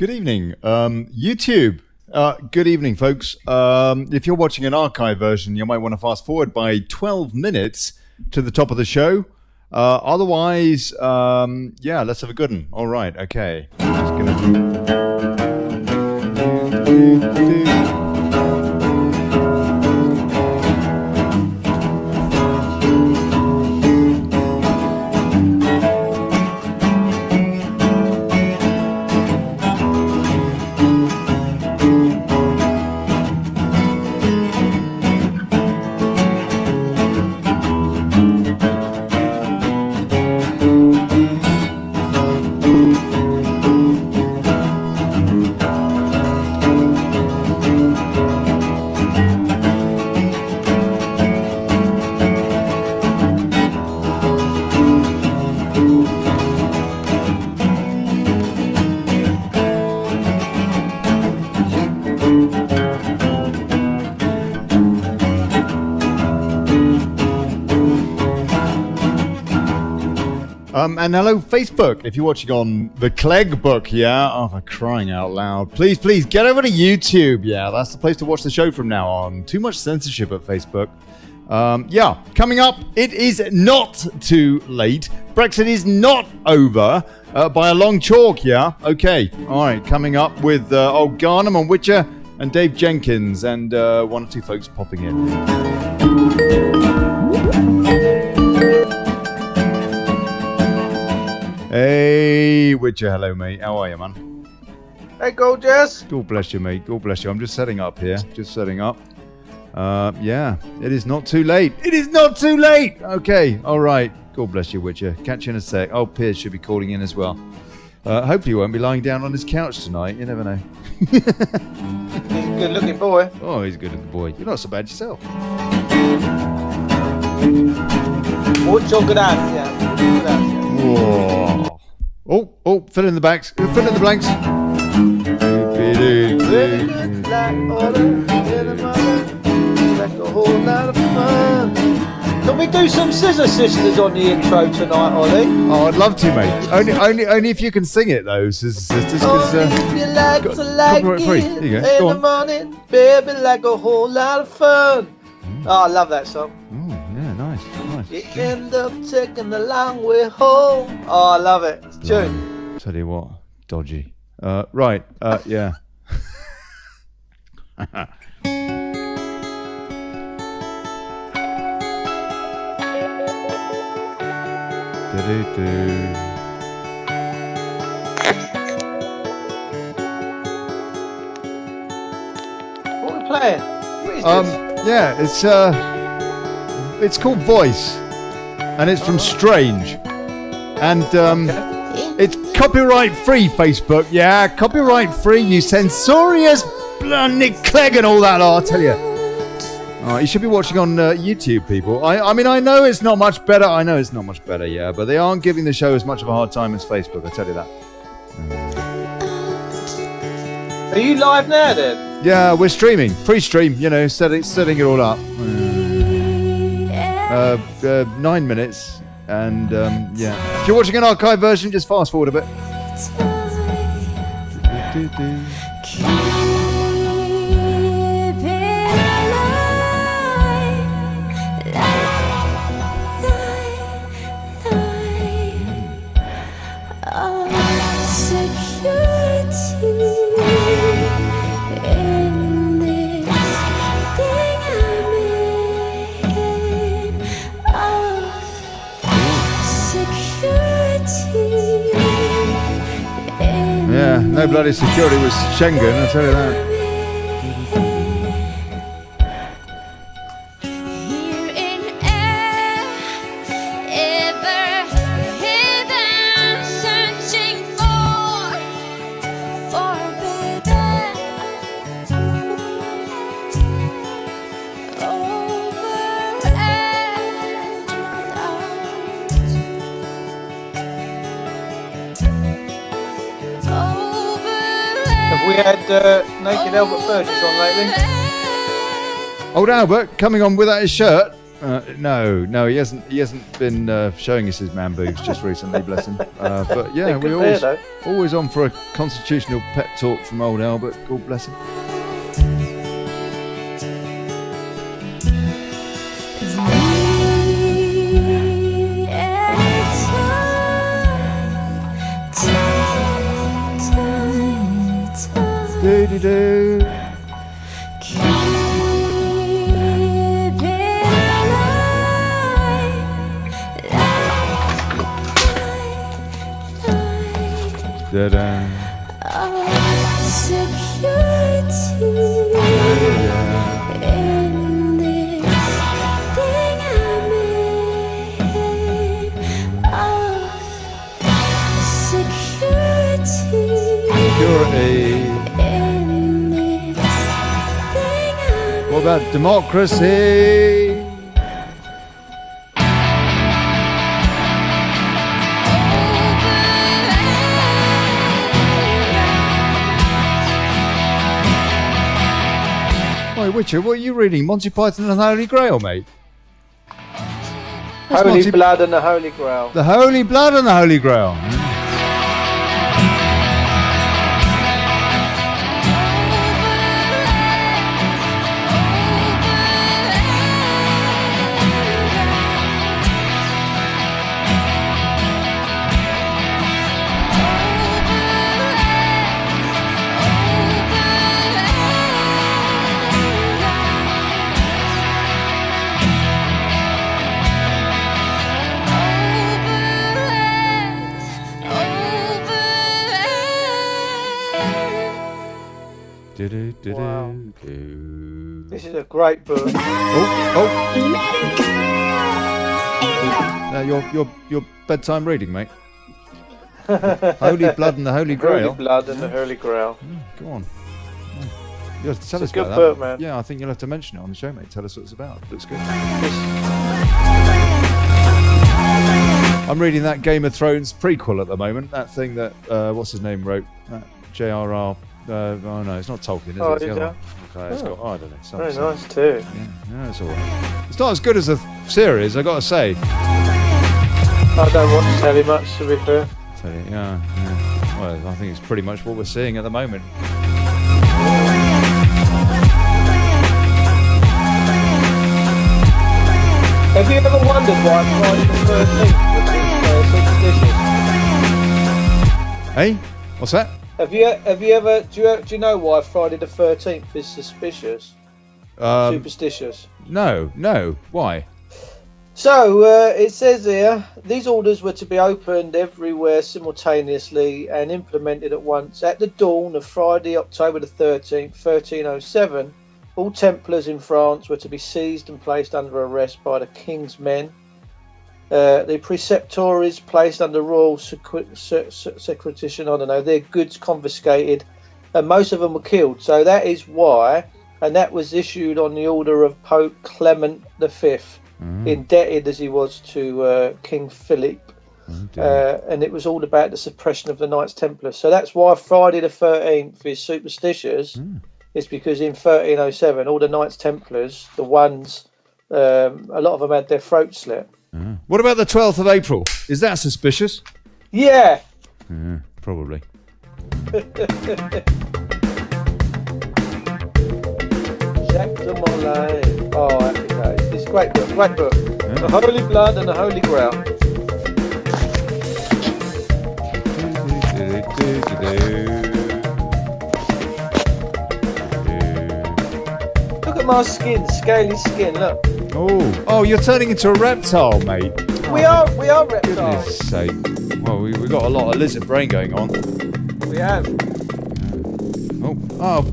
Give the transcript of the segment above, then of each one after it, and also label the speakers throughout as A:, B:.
A: Good evening, YouTube. Good evening, folks. If you're watching an archive version, you might want to fast forward by 12 minutes to the top of the show. Otherwise, yeah, let's have a good one. All right, okay. Just gonna... And hello, Facebook. If you're watching on the Clegg book, yeah? Oh, for crying out loud. Please, get over to YouTube. Yeah, that's the place to watch the show from now on. Too much censorship at Facebook. Yeah, coming up, it is not too late. Brexit is not over by a long chalk, yeah? Okay, all right, coming up with Garnham and Witcher and Dave Jenkins and one or two folks popping in. Hey, Witcher, hello, mate. How are you, man?
B: Hey, gorgeous.
A: God bless you, mate. God bless you. I'm just setting up here. Just setting up. Yeah, it is not too late. It is not too late. Okay, all right. God bless you, Witcher. Catch you in a sec. Oh, Piers should be calling in as well. Hopefully he won't be lying down on his couch tonight. You never know.
B: He's a good-looking boy.
A: Oh, he's a good-looking boy. You're not so bad yourself.
B: What's your good answer? Yeah. Good answer.
A: Whoa. Oh, fill in the blanks. Fill in the blanks.
B: Like a whole lot of fun. Can we do some Scissor Sisters on the intro tonight, Ollie?
A: Oh, I'd love to, mate. Only if you can sing it, though, Scissor Sisters.
B: If you like to like it
A: There you go.
B: in the morning, baby, like a whole lot of fun. Oh, I love that song.
A: Yeah, nice.
B: You end up taking the long way home. Oh, I love it. It's tune.
A: Tell you what, dodgy. Right, yeah.
B: What are we playing? What is this?
A: Yeah, it's called Voice, and it's from Strange, and it's copyright free. Facebook, yeah, copyright free. You censorious Nick Clegg and all that. Oh, I'll tell you. You should be watching on YouTube, people. I mean, I know it's not much better. Yeah, but they aren't giving the show as much of a hard time as Facebook. I tell you that.
B: Are you live now, then?
A: Yeah, we're streaming, free stream. You know, setting it all up. 9 minutes, and yeah. If you're watching an archive version, just fast forward a bit. Yeah, no bloody security was Schengen, I'll tell you that.
B: We had Naked Albert Burgess on lately.
A: Old Albert coming on without his shirt. No, he hasn't. He hasn't been showing us his man boobs just recently, bless him. But yeah, we're always on for a constitutional pep talk from old Albert. God bless him. Do. Da-da.
C: Security in this thing I'm in. Security in this thing I'm
A: What about democracy? Witcher, what are you reading? Monty Python and the Holy Grail, mate?
B: Holy Blood and the Holy Grail.
A: The Holy Blood and the Holy Grail.
B: Wow. This is a great book.
A: Your bedtime reading, mate. Holy Blood and the Holy Grail.
B: Holy Blood and the Holy Grail.
A: Go on. You'll have to tell us
B: about
A: that.
B: Book, man.
A: Yeah, I think you'll have to mention it on the show, mate. Tell us what it's about. Looks good. I'm reading that Game of Thrones prequel at the moment. That thing that what's his name wrote. That J.R.R. Oh no, it's not Tolkien, is it? It's the other one. Okay, it's got, I don't know.
B: Very nice too.
A: Yeah, it's alright. It's not as good as the series, I gotta say.
B: I don't want to tell you much, to be fair.
A: Yeah. Well, I think it's pretty much what we're seeing at the moment.
B: Have you ever wondered why Friday the 13th was superstitious?
A: Hey? What's that?
B: Have you ever? Do you know why Friday the 13th is suspicious? Superstitious.
A: No. Why?
B: So it says here, these orders were to be opened everywhere simultaneously and implemented at once. At the dawn of Friday, October the 13th, 1307, all Templars in France were to be seized and placed under arrest by the King's men. The preceptories placed under royal secretion, their goods confiscated, and most of them were killed. So that is why, and that was issued on the order of Pope Clement V, indebted as he was to King Philip, and it was all about the suppression of the Knights Templars. So that's why Friday the 13th is superstitious. It's because in 1307, all the Knights Templars, the ones, a lot of them had their throats slit.
A: What about the 12th of April? Is that suspicious?
B: Yeah.
A: Probably.
B: Jacques de Molay. Oh, happy days. This is a great book. The Holy Blood and the Holy Grail. Look at my skin, scaly skin, look.
A: Oh, you're turning into a reptile, mate.
B: We are reptiles.
A: Goodness sake. Well, we've got a lot of lizard brain going on.
B: We have.
A: Oh,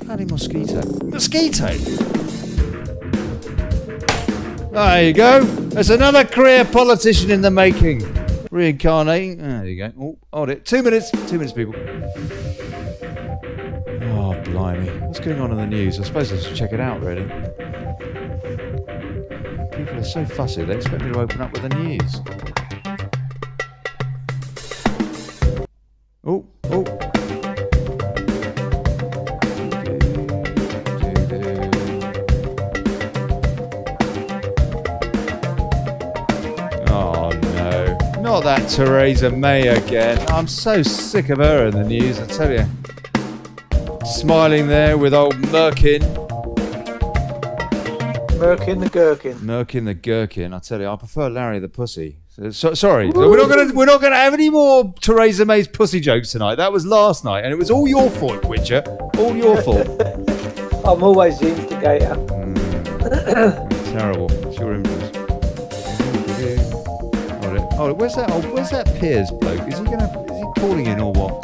A: bloody mosquito. There you go. There's another career politician in the making. Reincarnating. There you go. Oh, hold it. 2 minutes. 2 minutes, people. Oh, blimey. What's going on in the news? I suppose I should check it out, really. People are so fussy, they expect me to open up with the news. Oh. Theresa May again. I'm so sick of her in the news, I tell you. Smiling there with old Merkin.
B: Merkin the Gherkin.
A: Merkin the Gherkin. I tell you, I prefer Larry the Pussy. Sorry, we're not gonna have any more Theresa May's pussy jokes tonight. That was last night, and it was all your fault, Witcher. All your fault.
B: I'm always the instigator.
A: Terrible. It's your influence. Oh, where's that Piers bloke? Is he calling in or what?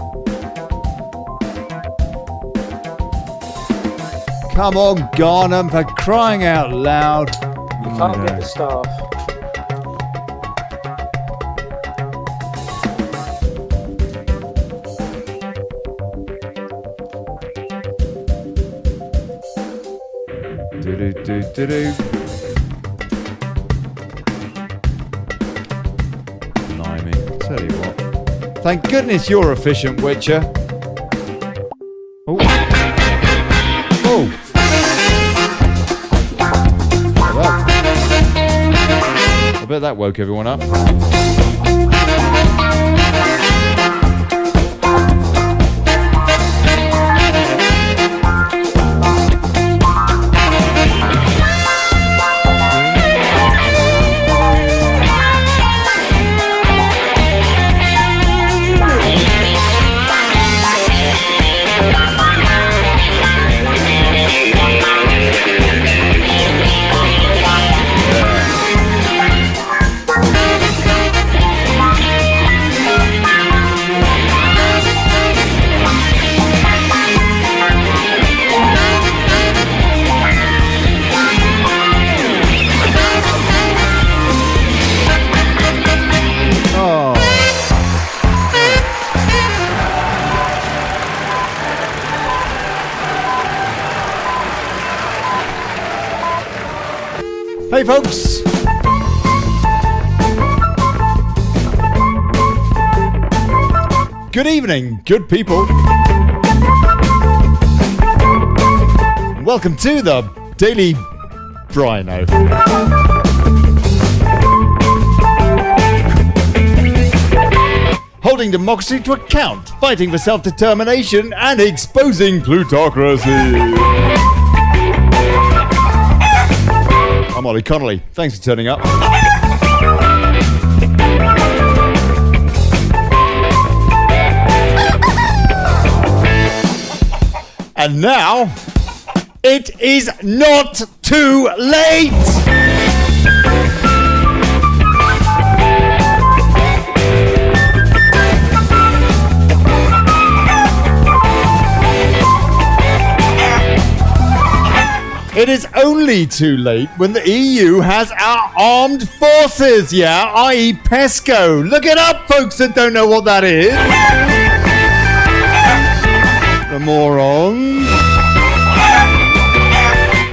A: Come on, Garnham, for crying out loud.
B: You can't get the staff.
A: Do-do-do-do-do. Blimey, tell you what. Thank goodness you're efficient, Witcher. Oh. Oh. I bet that woke everyone up. Hey folks! Good evening, good people. Welcome to the Daily Brino. Holding democracy to account, fighting for self-determination, and exposing plutocracy. I'm Olly Connelly. Thanks for turning up. And now, it is not too late! It is only too late when the EU has our armed forces, yeah, i.e. PESCO. Look it up, folks that don't know what that is. The morons.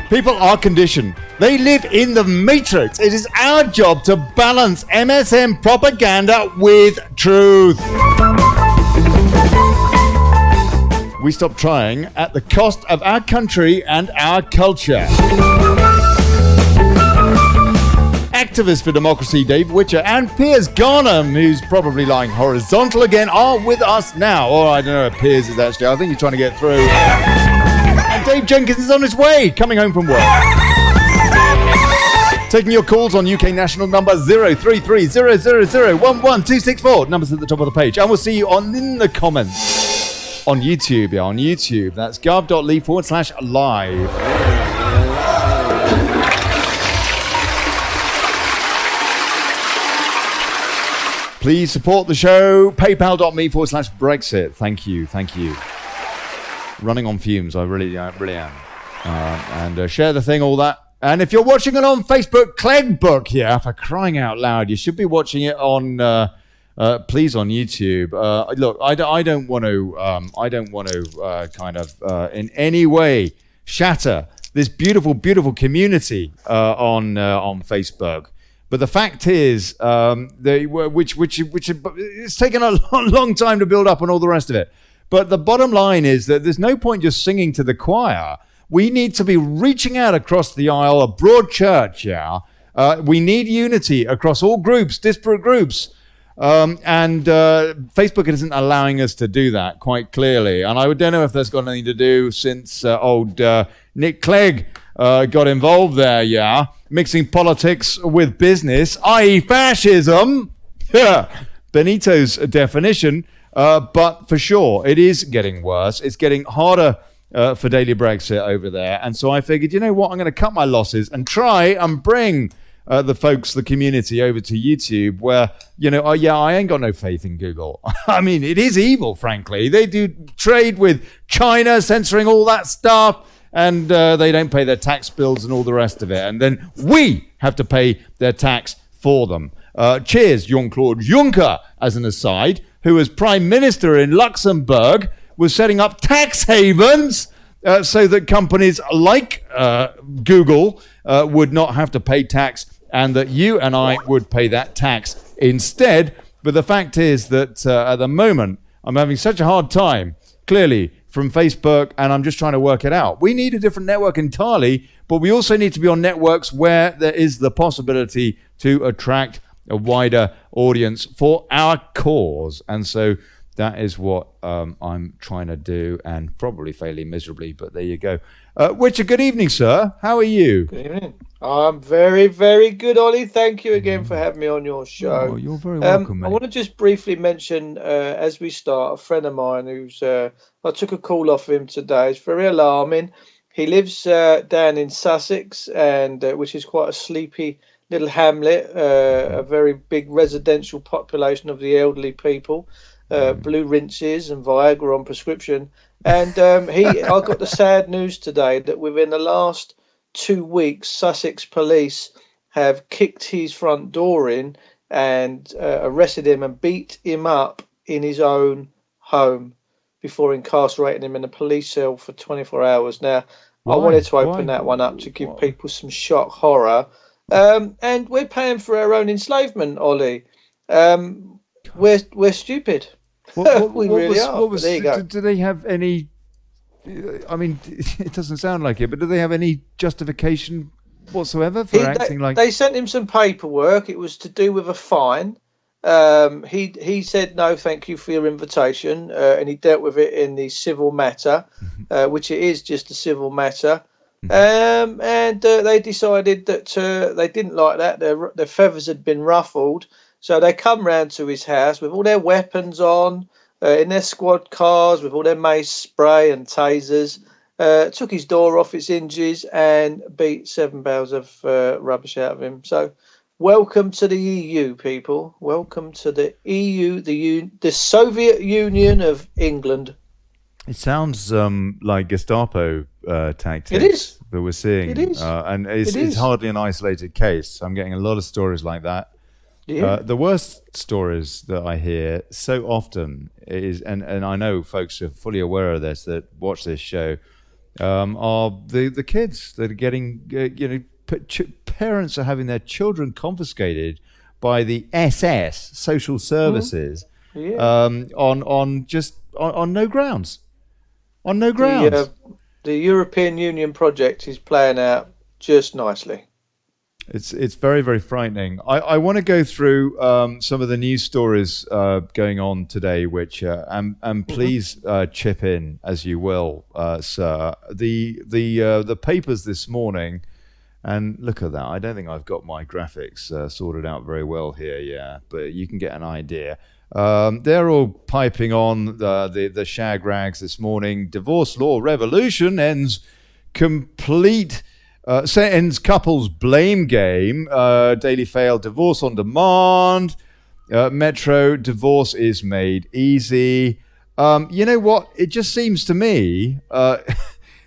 A: People are conditioned. They live in the matrix. It is our job to balance MSM propaganda with truth. We stop trying at the cost of our country and our culture. Activists for democracy Dave Witcher and Piers Garnham, who's probably lying horizontal again, are with us now. Or I don't know if Piers is actually. I think he's trying to get through. And Dave Jenkins is on his way, coming home from work. Taking your calls on UK national number 0330001124. Numbers at the top of the page. And we'll see you in the comments. On YouTube, yeah, on YouTube. That's gov.ly/live. Please support the show. PayPal.me/Brexit. Thank you. Running on fumes, I really am. And share the thing, all that. And if you're watching it on Facebook, Clegg Book, yeah, for crying out loud, you should be watching it on... please on YouTube. Look, I don't want to in any way shatter this beautiful community on Facebook. But the fact is, which it's taken a long time to build up and all the rest of it. But the bottom line is that there's no point just singing to the choir. We need to be reaching out across the aisle, a broad church. Yeah, we need unity across all groups, disparate groups. And Facebook isn't allowing us to do that quite clearly. And I don't know if that's got anything to do since old Nick Clegg got involved there, yeah, mixing politics with business, i.e. fascism. Benito's definition. But for sure, it is getting worse. It's getting harder for Daily Brexit over there. And so I figured, you know what, I'm going to cut my losses and try and bring the community over to YouTube where, I ain't got no faith in Google. I mean, it is evil, frankly. They do trade with China, censoring all that stuff, and they don't pay their tax bills and all the rest of it. And then we have to pay their tax for them. Cheers, Jean-Claude Juncker, as an aside, who was Prime Minister in Luxembourg, was setting up tax havens so that companies like Google would not have to pay tax, and that you and I would pay that tax instead. But the fact is that at the moment, I'm having such a hard time, clearly, from Facebook, and I'm just trying to work it out. We need a different network entirely, but we also need to be on networks where there is the possibility to attract a wider audience for our cause. And so that is what I'm trying to do, and probably failing miserably, but there you go. Witcher, good evening, sir. How are you?
B: Good evening. I'm very, very good, Ollie. Thank you again for having me on your show.
A: Oh, you're very welcome, mate.
B: I want to just briefly mention, as we start, a friend of mine who's, I took a call off him today. It's very alarming. He lives down in Sussex, and which is quite a sleepy little hamlet, a very big residential population of the elderly people, blue rinses and Viagra on prescription. And I got the sad news today that within the last 2 weeks, Sussex police have kicked his front door in and arrested him and beat him up in his own home before incarcerating him in a police cell for 24 hours. Now, I wanted to open that one up to give people some shock horror. And we're paying for our own enslavement, Ollie. We're stupid. We really are. There you go.
A: Do they have any? I mean, it doesn't sound like it, but do they have any justification whatsoever for acting like?
B: They sent him some paperwork. It was to do with a fine. He said no, thank you for your invitation, and he dealt with it in the civil matter, which it is just a civil matter. And they decided that they didn't like that. Their feathers had been ruffled, so they come round to his house with all their weapons on, in their squad cars with all their mace spray and tasers, took his door off its hinges and beat 7 bales of rubbish out of him. So welcome to the EU, people. Welcome to the EU, the Soviet Union of England.
A: It sounds like Gestapo tactics.
B: It is.
A: That we're seeing.
B: It is.
A: And it's hardly an isolated case. I'm getting a lot of stories like that.
B: Yeah.
A: The worst stories that I hear so often is, and I know folks are fully aware of this that watch this show, are the kids that are getting, parents are having their children confiscated by the SS, social services, on no grounds. On no grounds.
B: The European Union project is playing out just nicely.
A: It's very, very frightening. I want to go through some of the news stories going on today, which and please chip in as you will, sir. The papers this morning, and look at that. I don't think I've got my graphics sorted out very well here, but you can get an idea. They're all piping on the shag rags this morning. Divorce law revolution ends complete. Ends couples blame game. Daily Fail, divorce on demand. Metro, divorce is made easy. You know what? It just seems to me that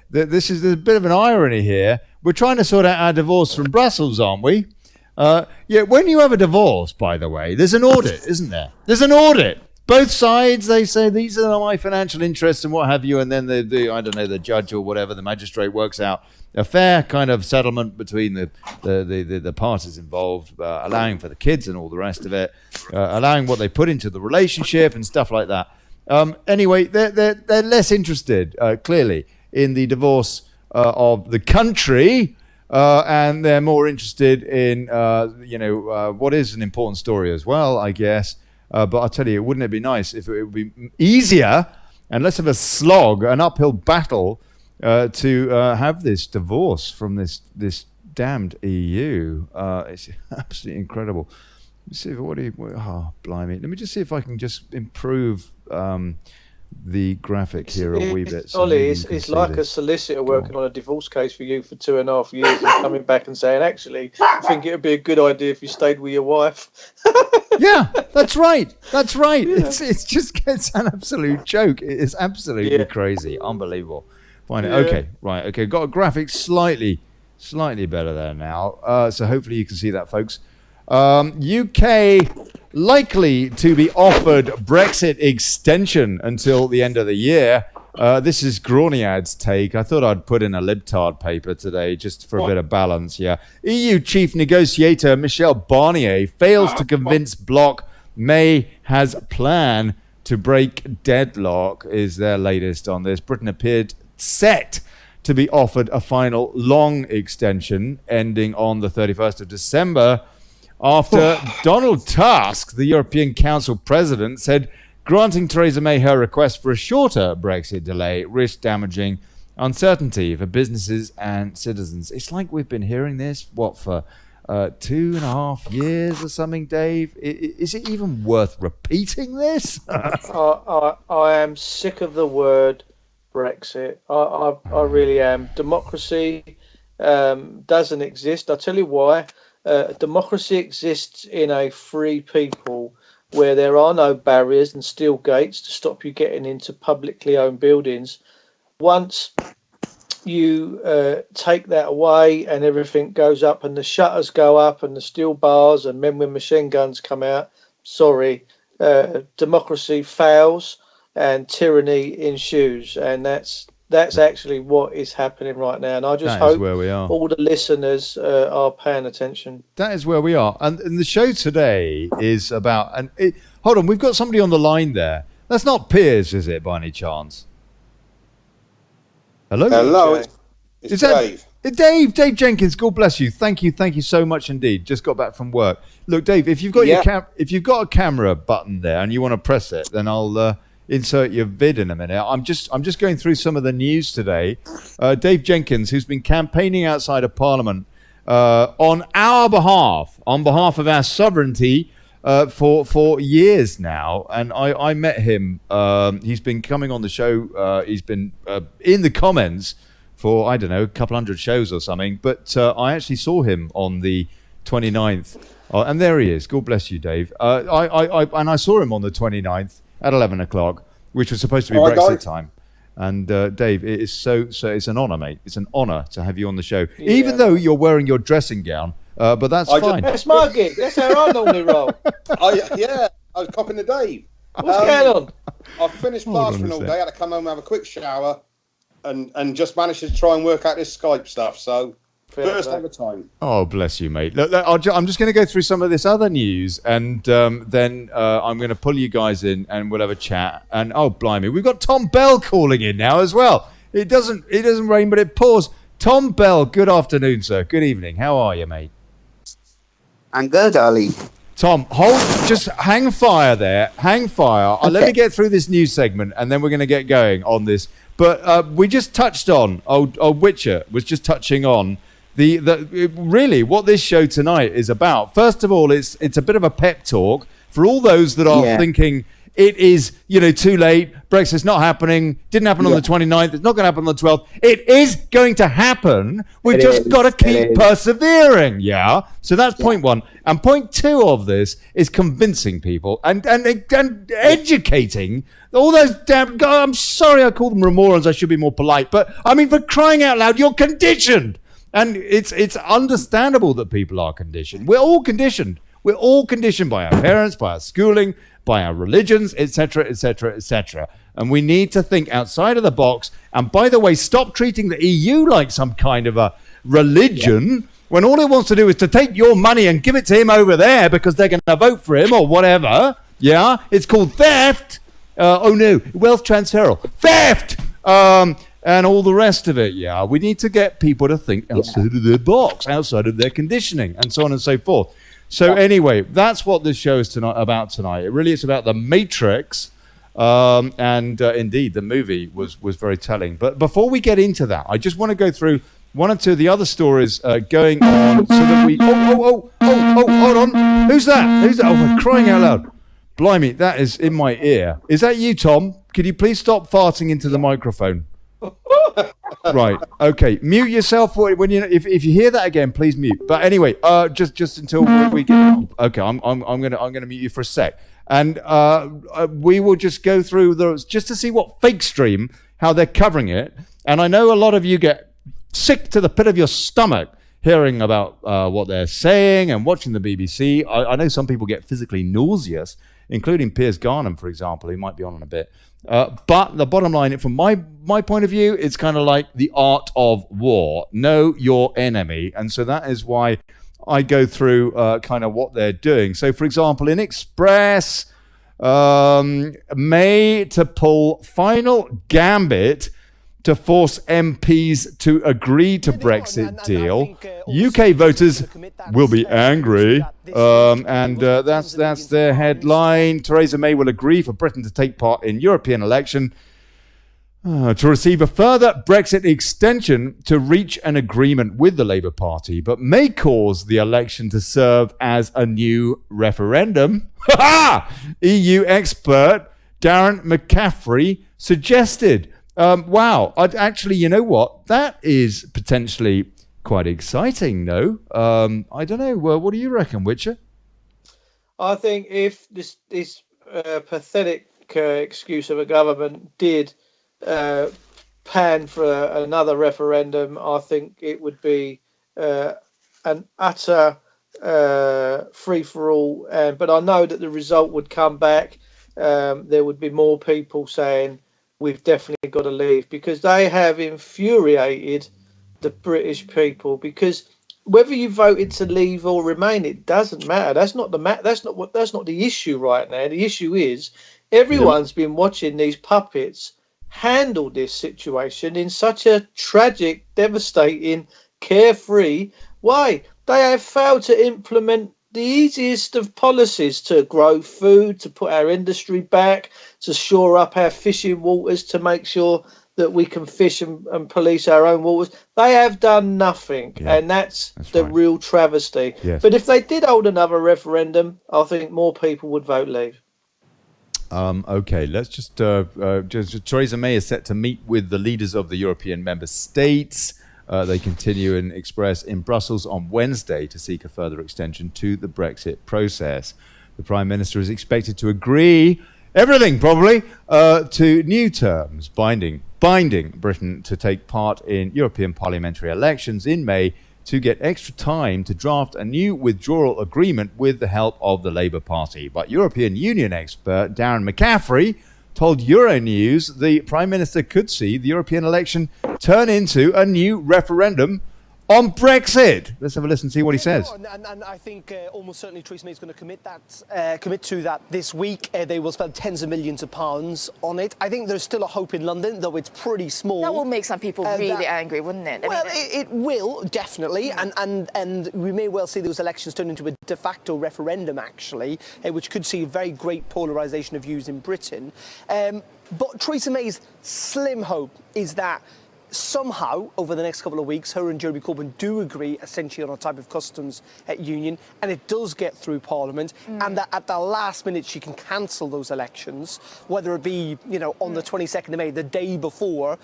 A: there's a bit of an irony here. We're trying to sort out our divorce from Brussels, aren't we? When you have a divorce, by the way, there's an audit, isn't there? There's an audit. Both sides, they say, these are my financial interests and what have you, and then the judge or whatever, the magistrate works out a fair kind of settlement between the parties involved, allowing for the kids and all the rest of it, allowing what they put into the relationship and stuff like that. Anyway, they're less interested, clearly, in the divorce of the country, and they're more interested in what is an important story as well, I guess. But I tell you, wouldn't it be nice if it would be easier and less of a slog, an uphill battle to have this divorce from this damned EU? It's absolutely incredible. Let's see, oh, blimey. Let me just see if I can just improve the graphic here a wee bit. So
B: Ollie, it's like a solicitor working on a divorce case for you for 2.5 years and coming back and saying, actually, I think it would be a good idea if you stayed with your wife.
A: Yeah, that's right. That's right. Yeah. It's an absolute joke. It is absolutely crazy. Unbelievable. Find it. Okay, right. Okay, got a graphic slightly better there now. So hopefully you can see that, folks. UK likely to be offered Brexit extension until the end of the year. This is Groniad's take. I thought I'd put in a libtard paper today just for a bit of balance. Yeah, EU chief negotiator Michel Barnier fails to convince bloc. May has plan to break deadlock is their latest on this. Britain appeared set to be offered a final long extension ending on the 31st of December. After Donald Tusk, the European Council president, said granting Theresa May her request for a shorter Brexit delay risks damaging uncertainty for businesses and citizens. It's like we've been hearing this, for 2.5 years or something, Dave? Is it even worth repeating this?
B: I am sick of the word Brexit. I really am. Democracy doesn't exist. I'll tell you why. Democracy exists in a free people where there are no barriers and steel gates to stop you getting into publicly owned buildings. Once you take that away and everything goes up and the shutters go up and the steel bars and men with machine guns come out, democracy fails and tyranny ensues, and that's actually what is happening right now. And I just hope
A: where we are.
B: All the listeners are paying attention.
A: That is where we are. And the show today is about... hold on, we've got somebody on the line there. That's not Piers, is it, by any chance? Hello?
D: Hello, it's Dave.
A: Dave Jenkins, God bless you. Thank you so much indeed. Just got back from work. Look, Dave, if you've got if you've got a camera button there and you want to press it, then I'll... insert your vid in a minute. I'm just going through some of the news today. Dave Jenkins, who's been campaigning outside of Parliament on our behalf, on behalf of our sovereignty, for years now. And I met him. He's been coming on the show. He's been in the comments for, I don't know, a couple hundred shows or something. But I actually saw him on the 29th. And there he is. God bless you, Dave. I saw him on the 29th. At 11 o'clock, which was supposed to be Brexit time. And Dave, it is so it's an honour, mate. It's an honour to have you on the show, even though you're wearing your dressing gown. But that's fine.
B: That's my gig. That's how I normally roll.
D: I was copying the Dave.
B: What's going on?
D: I finished plastering all day. I had to come home and have a quick shower, and just managed to try and work out this Skype stuff. So. First ever time.
A: Oh, bless you, mate. Look, I'm just going to go through some of this other news, and then I'm going to pull you guys in, and we'll have a chat. And oh, blimey, we've got Tom Bell calling in now as well. It doesn't rain, but it pours. Tom Bell, good afternoon, sir. Good evening. How are you, mate?
E: I'm good, Ollie.
A: Tom, just hang fire there. Hang fire.
E: Okay.
A: Let me get through this news segment, and then we're going to get going on this. But we just touched on, old Witcher was just touching on really what this show tonight is about. First of all, it's a bit of a pep talk for all those that are thinking it is, too late. Brexit's not happening. Didn't happen on the 29th. It's not going to happen on the 12th. It is going to happen. We've just got to keep persevering. Yeah. So that's point one. And point two of this is convincing people and educating all those damn... I'm sorry I call them remorons. I should be more polite. But, I mean, for crying out loud, you're conditioned. And it's understandable that people are conditioned. We're all conditioned. We're all conditioned by our parents, by our schooling, by our religions, etc., etc., etc. And we need to think outside of the box. And by the way, stop treating the EU like some kind of a religion when all it wants to do is to take your money and give it to him over there because they're going to vote for him or whatever. Yeah, it's called theft. Wealth transfer. Theft! And all the rest of it, we need to get people to think outside of their box, outside of their conditioning, and so on and so forth. So anyway, that's what this show is about tonight. It really is about the Matrix. And indeed, the movie was very telling. But before we get into that, I just want to go through one or two of the other stories going on so that we... Oh, hold on. Who's that? Oh, for crying out loud. Blimey, that is in my ear. Is that you, Tom? Could you please stop farting into the microphone? Right. Okay. Mute yourself when you if you hear that again, please mute. But anyway, just until we get... Okay, I'm gonna mute you for a sec. And we will just go through those just to see what fake stream, how they're covering it. And I know a lot of you get sick to the pit of your stomach hearing about what they're saying and watching the BBC. I know some people get physically nauseous, including Piers Garnham, for example, who might be on in a bit. But the bottom line, from my point of view, it's kind of like the art of war. Know your enemy. And so that is why I go through kind of what they're doing. So, for example, in Express, May to pull final gambit to force MPs to agree to Brexit deal. UK voters will be angry. And that's their headline. Theresa May will agree for Britain to take part in European election to receive a further Brexit extension to reach an agreement with the Labour Party, but may cause the election to serve as a new referendum. EU expert Darren McCaffrey suggested. Wow, actually, you know what? That is potentially quite exciting, no? I don't know. What do you reckon, Witcher?
B: I think if this pathetic excuse of a government did pan for another referendum, I think it would be an utter free-for-all. But I know that the result would come back. There would be more people saying, we've definitely got to leave, because they have infuriated the British people. Because whether you voted to leave or remain, it doesn't matter. That's not the issue right now. The issue is everyone's been watching these puppets handle this situation in such a tragic, devastating, carefree way. They have failed to implement the easiest of policies to grow food, to put our industry back, to shore up our fishing waters, to make sure that we can fish and police our own waters. They have done nothing, and that's the right. Real travesty. Yes. But if they did hold another referendum, I think more people would vote leave.
A: Okay, let's just Theresa May is set to meet with the leaders of the European member states. They continue and express in Brussels on Wednesday to seek a further extension to the Brexit process. The Prime Minister is expected to agree everything, probably, to new terms binding Britain to take part in European parliamentary elections in May to get extra time to draft a new withdrawal agreement with the help of the Labour Party. But European Union expert Darren McCaffrey told Euronews the Prime Minister could see the European election turn into a new referendum on Brexit. Let's have a listen and see what he says.
F: And I think almost certainly Theresa May is going to commit to that this week. They will spend tens of millions of pounds on it. I think there's still a hope in London, though it's pretty small.
G: That will make some people really angry, wouldn't it?
F: It will, definitely. And we may well see those elections turn into a de facto referendum, actually, which could see a very great polarisation of views in Britain. But Theresa May's slim hope is that somehow, over the next couple of weeks, her and Jeremy Corbyn do agree essentially on a type of customs union, and it does get through Parliament, and that at the last minute she can cancel those elections, whether it be, on the 22nd of May, the day before.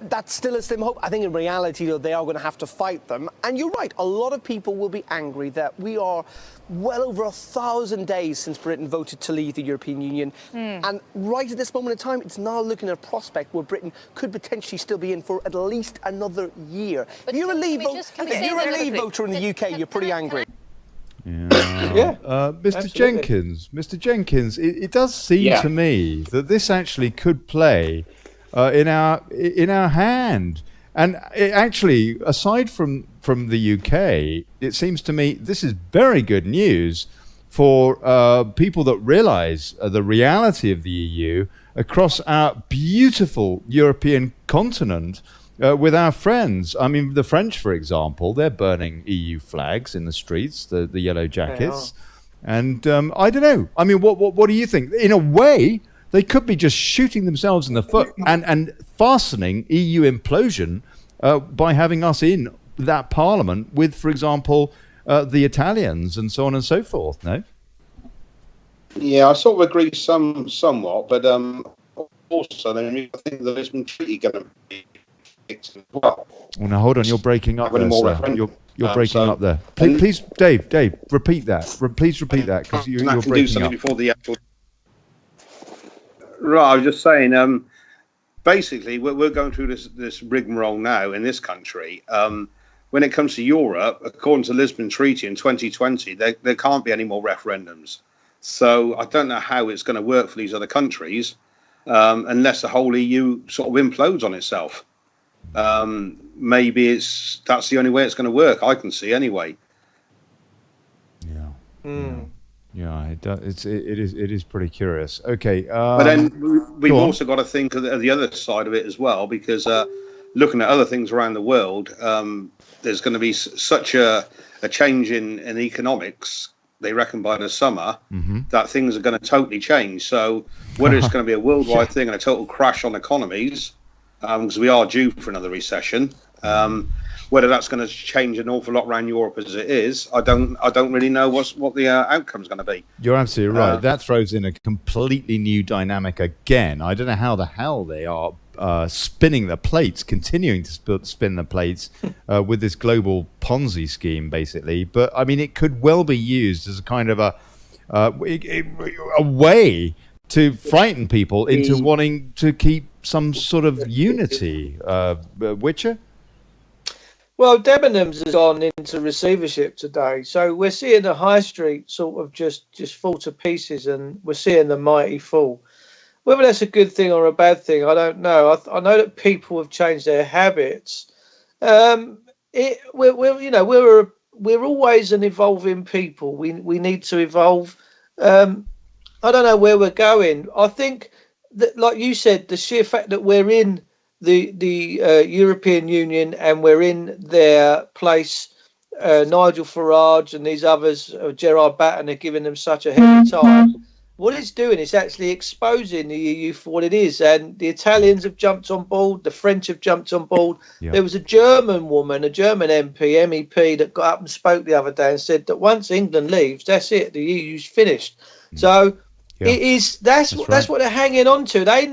F: That's still a slim hope. I think in reality, though, they are going to have to fight them. And you're right, a lot of people will be angry that we are well over 1,000 days since Britain voted to leave the European Union. And right at this moment in time, it's now looking at a prospect where Britain could potentially still be in for at least another year. But if you're a Leave voter in the UK, you're pretty angry.
A: Mr. Jenkins, it does seem to me that this actually could play in our hand. And it actually, aside from the UK, it seems to me this is very good news for people that realise the reality of the EU across our beautiful European continent. with our friends. I mean, the French, for example, they're burning EU flags in the streets, the yellow jackets. And I don't know. I mean, what do you think? In a way, they could be just shooting themselves in the foot and fastening EU implosion by having us in that parliament with, for example, the Italians and so on and so forth, no?
D: Yeah, I sort of agree somewhat, but also then I think the Lisbon Treaty going to be fixed as well.
A: Well, now hold on, you're breaking up there, sir. You're breaking up there. Please, Dave, repeat that. Please repeat that, because you're breaking
D: do something
A: up.
D: Before the actual. Right, I was just saying. Basically, we're going through this rigmarole now in this country. When it comes to Europe, according to the Lisbon Treaty in 2020, there can't be any more referendums. So I don't know how it's going to work for these other countries unless the whole EU sort of implodes on itself. Maybe that's the only way it's going to work. I can see anyway.
A: Yeah, it is pretty curious. Okay,
D: but then we've also got to think of the other side of it as well, because looking at other things around the world, there's going to be such a change in economics. They reckon by the summer that things are going to totally change. So whether it's going to be a worldwide thing and a total crash on economies, because we are due for another recession, whether that's going to change an awful lot around Europe as it is, I don't really know what the outcome's going to be.
A: You're absolutely right. That throws in a completely new dynamic again. I don't know how the hell they are spinning the plates, continuing to spin the plates with this global Ponzi scheme, basically. But I mean, it could well be used as a kind of a way to frighten people into wanting to keep some sort of unity. Witcher?
B: Well, Debenhams has gone into receivership today, so we're seeing the high street sort of just fall to pieces, and we're seeing the mighty fall. Whether that's a good thing or a bad thing, I don't know. I know that people have changed their habits. We're always an evolving people. We need to evolve. I don't know where we're going. I think that, like you said, the sheer fact that we're in the European Union and we're in their place, Nigel Farage and these others, Gerard Batten, are giving them such a heavy time. What it's doing is actually exposing the EU for what it is. And the Italians have jumped on board. The French have jumped on board. Yep. There was a German woman, a German MEP, that got up and spoke the other day and said that once England leaves, that's it. The EU's finished. So it is. That's what they're hanging on to. They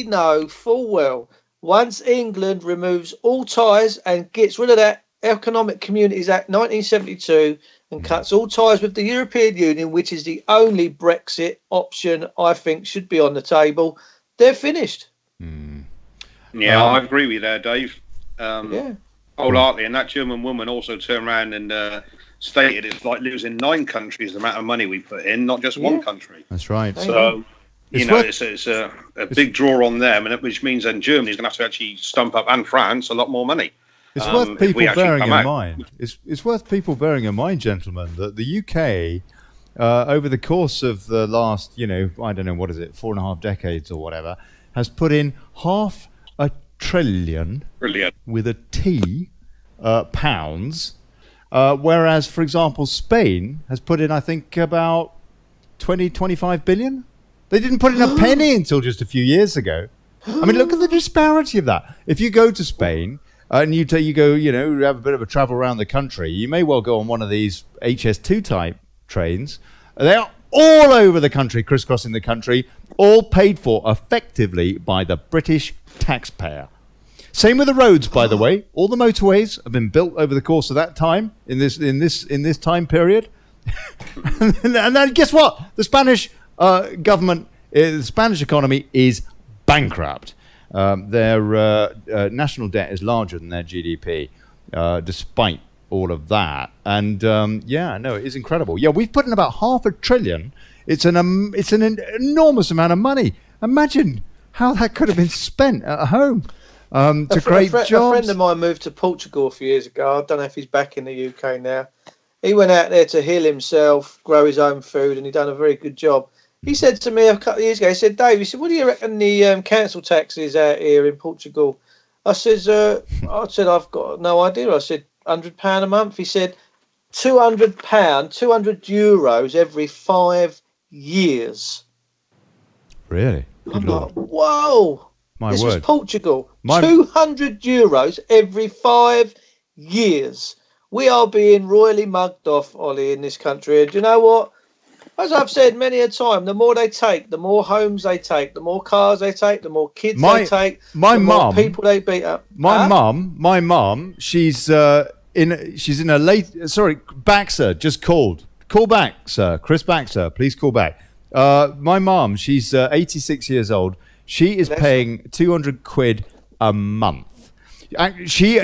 B: know full well once England removes all ties and gets rid of that Economic Communities Act 1972 and cuts all ties with the European Union, which is the only Brexit option I think should be on the table, they're finished.
D: Yeah, I agree with you there, Dave. Wholeheartedly. And that German woman also turned around and stated it's like losing 9 countries the amount of money we put in, not just one country.
A: That's right.
D: So it's a big draw on them, and which means then Germany's going to have to actually stump up, and France, a lot more money.
A: It's worth people bearing in mind. It's worth people bearing in mind, gentlemen, that the UK, over the course of the last, I don't know, what is it, 4.5 decades or whatever, has put in £500 billion with a T pounds, whereas, for example, Spain has put in, I think, about 25 billion. They didn't put in a penny until just a few years ago. I mean, look at the disparity of that. If you go to Spain and you go, have a bit of a travel around the country, you may well go on one of these HS2 type trains. They are all over the country, crisscrossing the country, all paid for effectively by the British taxpayer. Same with the roads, by the way. All the motorways have been built over the course of that time, in this time period. and then guess what? The Spanish government, the Spanish economy is bankrupt. Their national debt is larger than their GDP, despite all of that. And it is incredible. Yeah, we've put in about £500 billion. It's an enormous amount of money. Imagine how that could have been spent at home to create jobs.
B: A friend of mine moved to Portugal a few years ago. I don't know if he's back in the UK now. He went out there to heal himself, grow his own food, and he done a very good job. He said to me a couple of years ago, he said, Dave, what do you reckon the council tax is out here in Portugal? I said, I've got no idea. I said, £100 a month. He said, £200, €200 every 5 years.
A: Really? Good
B: I'm
A: Lord.
B: like, whoa.
A: My
B: this
A: word.
B: was Portugal. €200 every 5 years. We are being royally mugged off, Ollie, in this country. And do you know what? As I've said many a time, the more they take, the more homes they take, the more cars they take, the more kids they take, the more people they beat up.
A: My mum, she's in a late. Sorry, Baxter just called. Call back, sir. Chris Baxter, please call back. My mum, she's 86 years old. She is paying £200 a month. She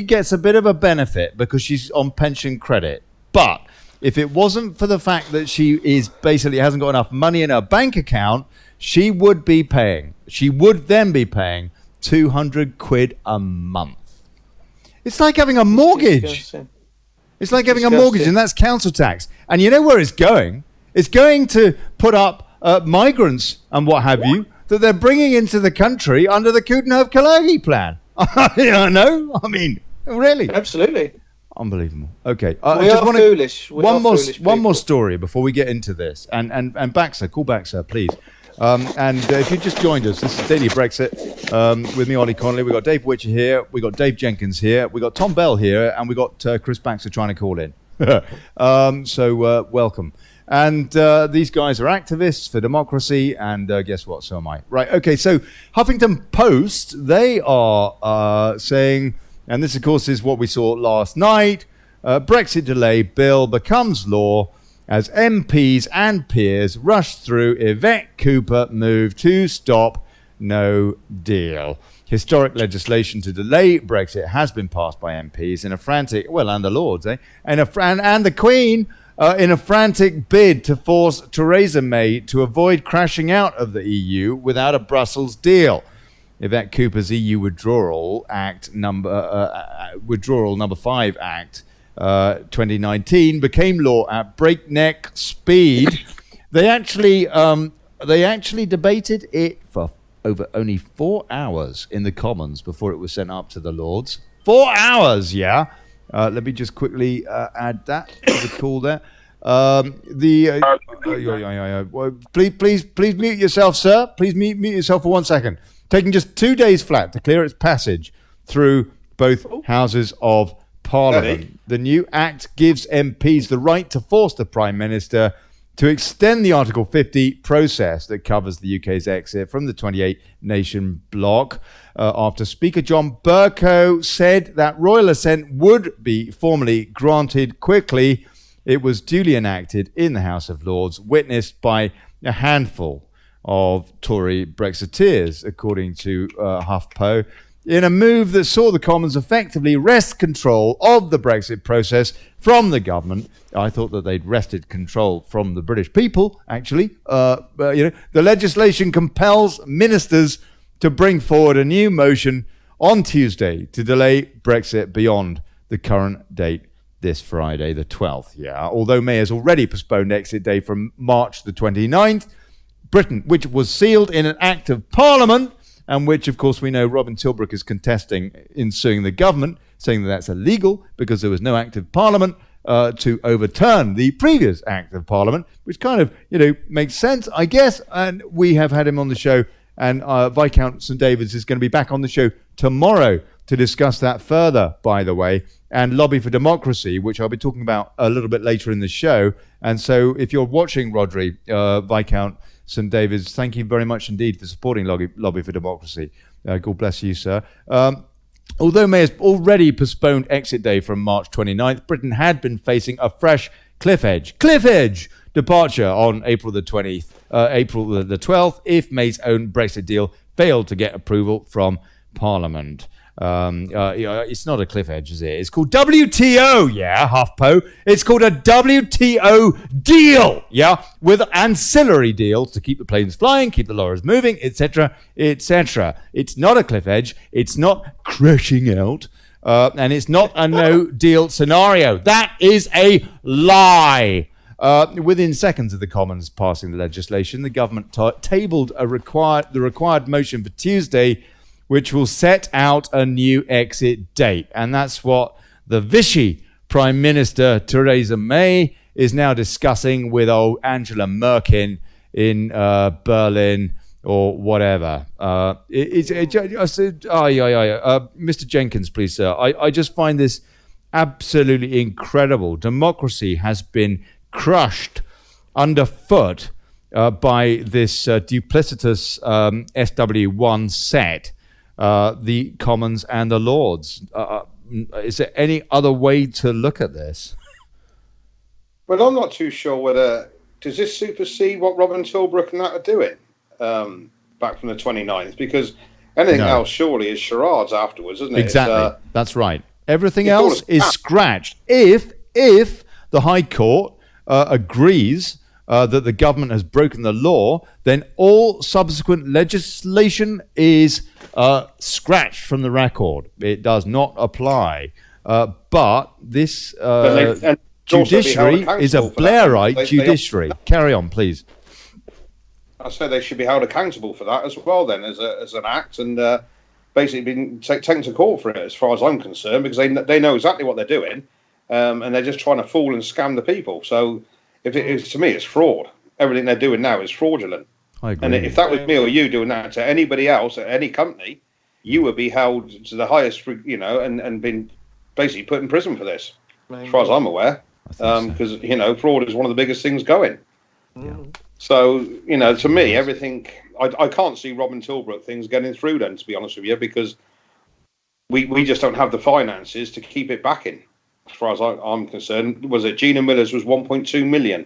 A: gets a bit of a benefit because she's on pension credit, but if it wasn't for the fact that she is basically hasn't got enough money in her bank account, she would then be paying £200 a month. It's like having a mortgage. It's like having a mortgage, and that's council tax. And you know where it's going? It's going to put up migrants and what have you that they're bringing into the country under the Coudenhove-Kalergi plan. I know. I mean, really.
B: Absolutely.
A: Unbelievable. Okay.
B: We are foolish.
A: One more story before we get into this. And Baxter, call Baxter, please. If you just joined us, this is Daily Brexit with me, Olly Connelly. We've got Dave Witcher here. We've got Dave Jenkins here. We've got Tom Bell here. And we've got Chris Baxter trying to call in. So welcome. And these guys are activists for democracy. And guess what? So am I. Right. Okay. So Huffington Post, they are saying... And this, of course, is what we saw last night. Brexit delay bill becomes law as MPs and Piers rush through Yvette Cooper move to stop no deal. Historic legislation to delay Brexit has been passed by MPs in a frantic, and the Lords, and the Queen in a frantic bid to force Theresa May to avoid crashing out of the EU without a Brussels deal. Yvette Cooper's EU Withdrawal Number 5 Act 2019 became law at breakneck speed. They actually debated it for over only 4 hours in the Commons before it was sent up to the Lords. 4 hours, yeah. Let me just quickly add that to the call there. Please mute yourself, sir. Please mute yourself for 1 second. Taking just 2 days flat to clear its passage through both houses of Parliament. The new act gives MPs the right to force the Prime Minister to extend the Article 50 process that covers the UK's exit from the 28-nation bloc after Speaker John Bercow said that royal assent would be formally granted quickly. It was duly enacted in the House of Lords, witnessed by a handful of Tory Brexiteers, according to HuffPo, in a move that saw the Commons effectively wrest control of the Brexit process from the government. I thought that they'd wrested control from the British people, actually. The legislation compels ministers to bring forward a new motion on Tuesday to delay Brexit beyond the current date this Friday, the 12th. Yeah, although May has already postponed exit day from March the 29th, Britain, which was sealed in an Act of Parliament, and which, of course, we know Robin Tilbrook is contesting in suing the government, saying that that's illegal because there was no Act of Parliament to overturn the previous Act of Parliament, which kind of, makes sense, I guess. And we have had him on the show, and Viscount St David's is going to be back on the show tomorrow to discuss that further, by the way, and Lobby for Democracy, which I'll be talking about a little bit later in the show. And so if you're watching, Rodri, Viscount St David's, thank you very much indeed for supporting Lobby for Democracy. God bless you, sir. Although May has already postponed exit day from March 29th, Britain had been facing a fresh cliff edge departure on April the 12th, if May's own Brexit deal failed to get approval from Parliament. It's not a cliff edge, is it? It's called WTO, yeah, HuffPo. It's called a WTO deal, yeah, with ancillary deals to keep the planes flying, keep the lorries moving, etc., etc. It's not a cliff edge. It's not crashing out, and it's not a no-deal scenario. That is a lie. Within seconds of the Commons passing the legislation, the government tabled the required motion for Tuesday, which will set out a new exit date. And that's what the Vichy Prime Minister Theresa May is now discussing with old Angela Merkel in Berlin or whatever. Mr. Jenkins, please, sir. I just find this absolutely incredible. Democracy has been crushed underfoot by this duplicitous SW1 set, the Commons and the Lords. Is there any other way to look at this?
D: Well, I'm not too sure whether... Does this supersede what Robin Tilbrook and that are doing back from the 29th? Because anything else surely is charades afterwards, isn't it?
A: Exactly. That's right. Everything else is scratched. If the High Court agrees that the government has broken the law, then all subsequent legislation is scratched from the record. It does not apply. But this judiciary is a Blairite judiciary. Carry on, please.
D: I say they should be held accountable for that as well, then, as an act, and basically been taken to court for it, as far as I'm concerned, because they know exactly what they're doing, and they're just trying to fool and scam the people. So, if it is, to me, it's fraud. Everything they're doing now is fraudulent.
A: I agree.
D: And if that was me or you doing that to anybody else at any company, you would be held to the highest, and been basically put in prison for this, as far as I'm aware. Because fraud is one of the biggest things going.
A: Yeah.
D: So to me, everything I can't see Robin Tilbrook things getting through. Then, to be honest with you, because we just don't have the finances to keep it backing. As far as I'm concerned, was it Gina Miller's was 1.2 million?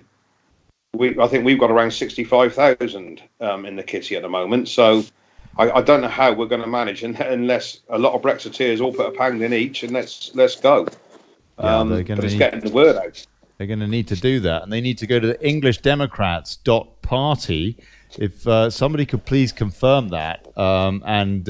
D: I think we've got around 65,000 in the kitty at the moment. So I don't know how we're going to manage unless a lot of Brexiteers all put a pound in each and let's go. But it's getting the word out.
A: They're going to need to do that, and they need to go to the EnglishDemocrats.party. If somebody could please confirm that and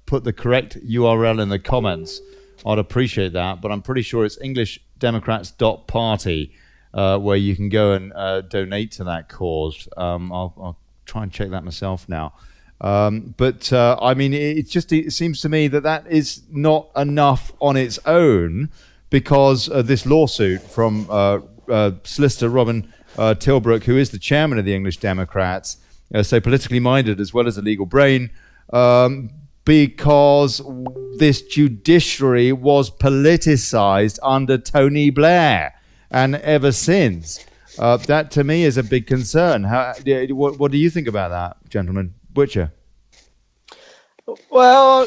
A: put the correct URL in the comments, I'd appreciate that. But I'm pretty sure it's EnglishDemocrats.party where you can go and donate to that cause. I'll try and check that myself now. But it seems to me that is not enough on its own, because this lawsuit from solicitor Robin Tilbrook, who is the chairman of the English Democrats, so politically minded as well as a legal brain, because this judiciary was politicized under Tony Blair, and ever since. That to me is a big concern. What do you think about that, gentlemen? Butcher?
B: Well,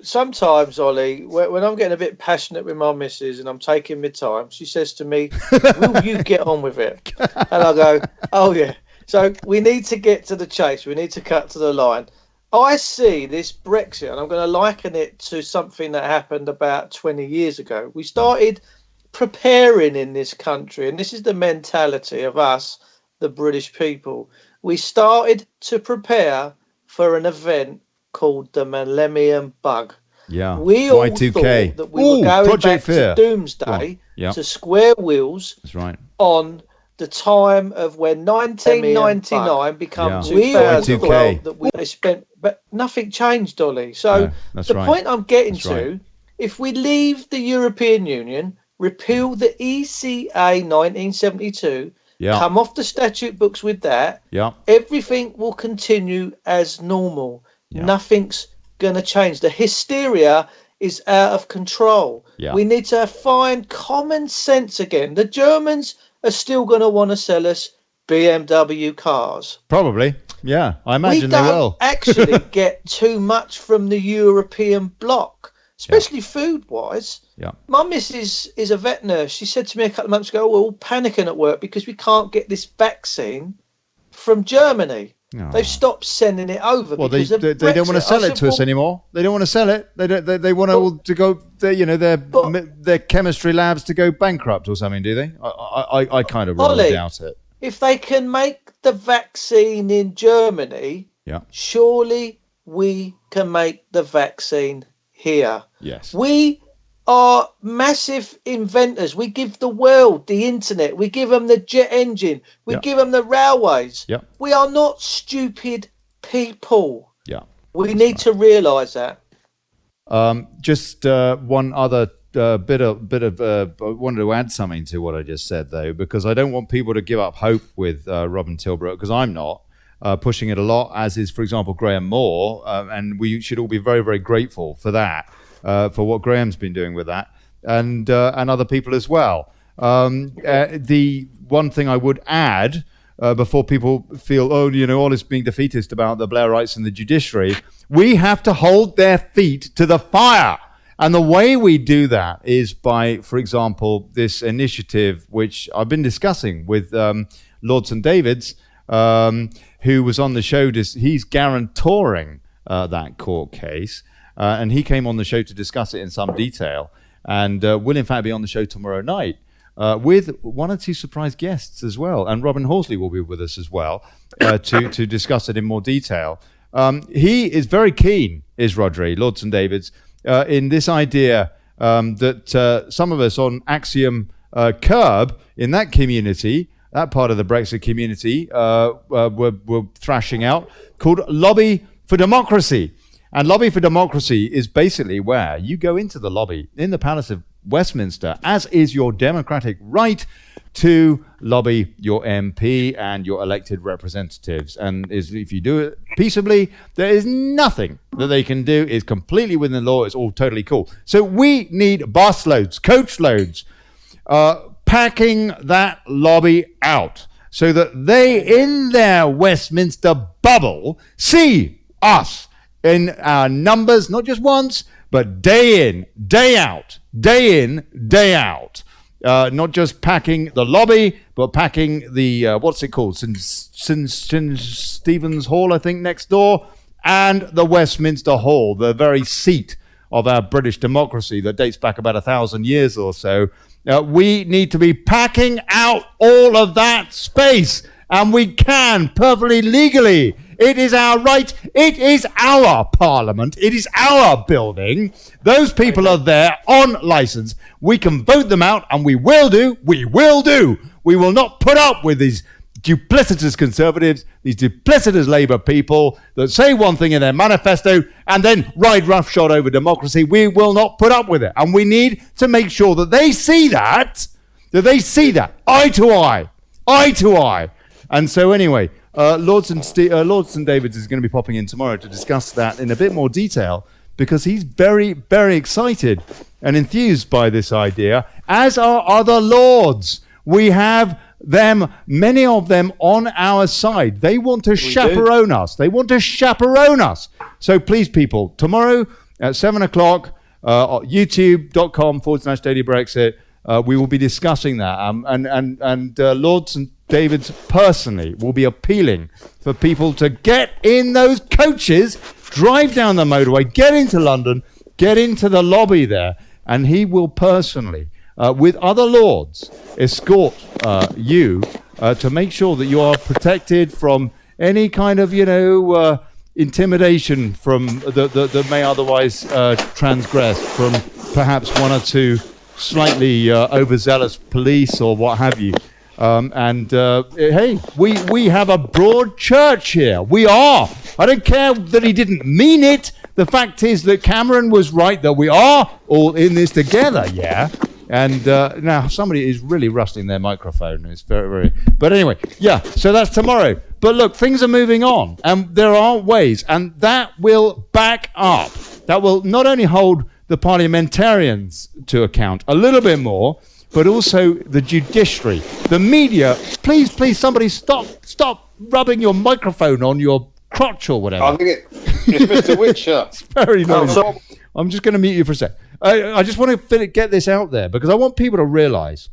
B: sometimes, Ollie, when I'm getting a bit passionate with my missus and I'm taking my time, she says to me, will you get on with it? And I go, oh, yeah. So we need to get to the chase. We need to cut to the line. I see this Brexit, and I'm going to liken it to something that happened about 20 years ago. We started preparing in this country, and this is the mentality of us, the British people. We started to prepare for an event called the Millennium Bug.
A: Yeah.
B: We all
A: Y2K.
B: thought that we were going
A: Project
B: back
A: Fear.
B: to Doomsday, to square wheels.
A: That's right.
B: On the time of when 1999 became 2012, that we spent, but nothing changed, Ollie. So the point I'm getting to, if we leave the European Union, repeal the ECA 1972, come off the statute books with that, everything will continue as normal. Nothing's going to change. The hysteria is out of control. We need to find common sense again. The Germans are still going to want to sell us BMW cars.
A: Probably. Yeah, I imagine they will.
B: We don't actually get too much from the European bloc, especially food-wise. My missus is a vet nurse. She said to me a couple of months ago, we're all panicking at work because we can't get this vaccine from Germany. They've stopped sending it over.
A: Well, they don't want to sell it to us anymore. They don't want to sell it. They want to go. Their chemistry labs to go bankrupt or something. Do they? I kind of rather doubt it.
B: If they can make the vaccine in Germany, surely we can make the vaccine here.
A: Yes.
B: We are massive inventors. We give the world the internet. We give them the jet engine. We give them the railways. We are not stupid people. We need to realise that.
A: Just one other bit of I wanted to add something to what I just said, though, because I don't want people to give up hope with Robin Tilbrook, because I'm not pushing it a lot, as is, for example, Graham Moore, and we should all be very, very grateful for that, for what Graham's been doing with that, and other people as well. The one thing I would add, before people feel, Olly's being defeatist about the Blairites and the judiciary, we have to hold their feet to the fire. And the way we do that is by, for example, this initiative, which I've been discussing with Lord St. David's, who was on the show. He's guarantoring that court case. And he came on the show to discuss it in some detail. And will, in fact, be on the show tomorrow night. With one or two surprise guests as well, and Robin Horsley will be with us as well to discuss it in more detail. He is very keen, is Rodri, Lord St. David's, in this idea that some of us on Axiom Curb in that community, that part of the Brexit community, were thrashing out, called Lobby for Democracy. And Lobby for Democracy is basically where you go into the lobby in the Palace of Westminster, as is your democratic right, to lobby your MP and your elected representatives. And if you do it peaceably, there is nothing that they can do. It's completely within the law. It's all totally cool. So we need bus loads, coach loads, packing that lobby out so that they, in their Westminster bubble, see us in our numbers, not just once, but day in, day out, day in, day out. Not just packing the lobby, but packing the, what's it called? St. Stephen's Hall, I think, next door, and the Westminster Hall, the very seat of our British democracy that dates back about 1,000 years or so. We need to be packing out all of that space, and we can perfectly legally. It is our right. It is our parliament. It is our building. Those people are there on license. We can vote them out, and we will do. We will do. We will not put up with these duplicitous Conservatives, these duplicitous Labour people that say one thing in their manifesto and then ride roughshod over democracy. We will not put up with it. And we need to make sure that they see that eye to eye, eye to eye. And so anyway, Lord St. David's is going to be popping in tomorrow to discuss that in a bit more detail, because he's very, very excited and enthused by this idea, as are other lords. We have them, many of them, on our side. They want to chaperone us. They want to chaperone us. So please, people, tomorrow at 7 o'clock, youtube.com/Daily Brexit, we will be discussing that. And Lord St. David's personally will be appealing for people to get in those coaches, drive down the motorway, get into London, get into the lobby there, and he will personally, with other lords, escort you to make sure that you are protected from any kind of, intimidation from that may otherwise transgress from perhaps one or two slightly overzealous police or what have you. Hey, we have a broad church here. We are. I don't care that he didn't mean it. The fact is that Cameron was right, that we are all in this together, yeah? And now somebody is really rustling their microphone. It's very, very... But anyway, yeah, so that's tomorrow. But look, things are moving on, and there are ways, and that will back up. That will not only hold the parliamentarians to account a little bit more, but also the judiciary, the media. Please, somebody stop rubbing your microphone on your crotch or whatever.
D: I think it's Mr. Witcher.
A: It's very noisy. I'm just going to mute you for a sec. I just want to get this out there, because I want people to realise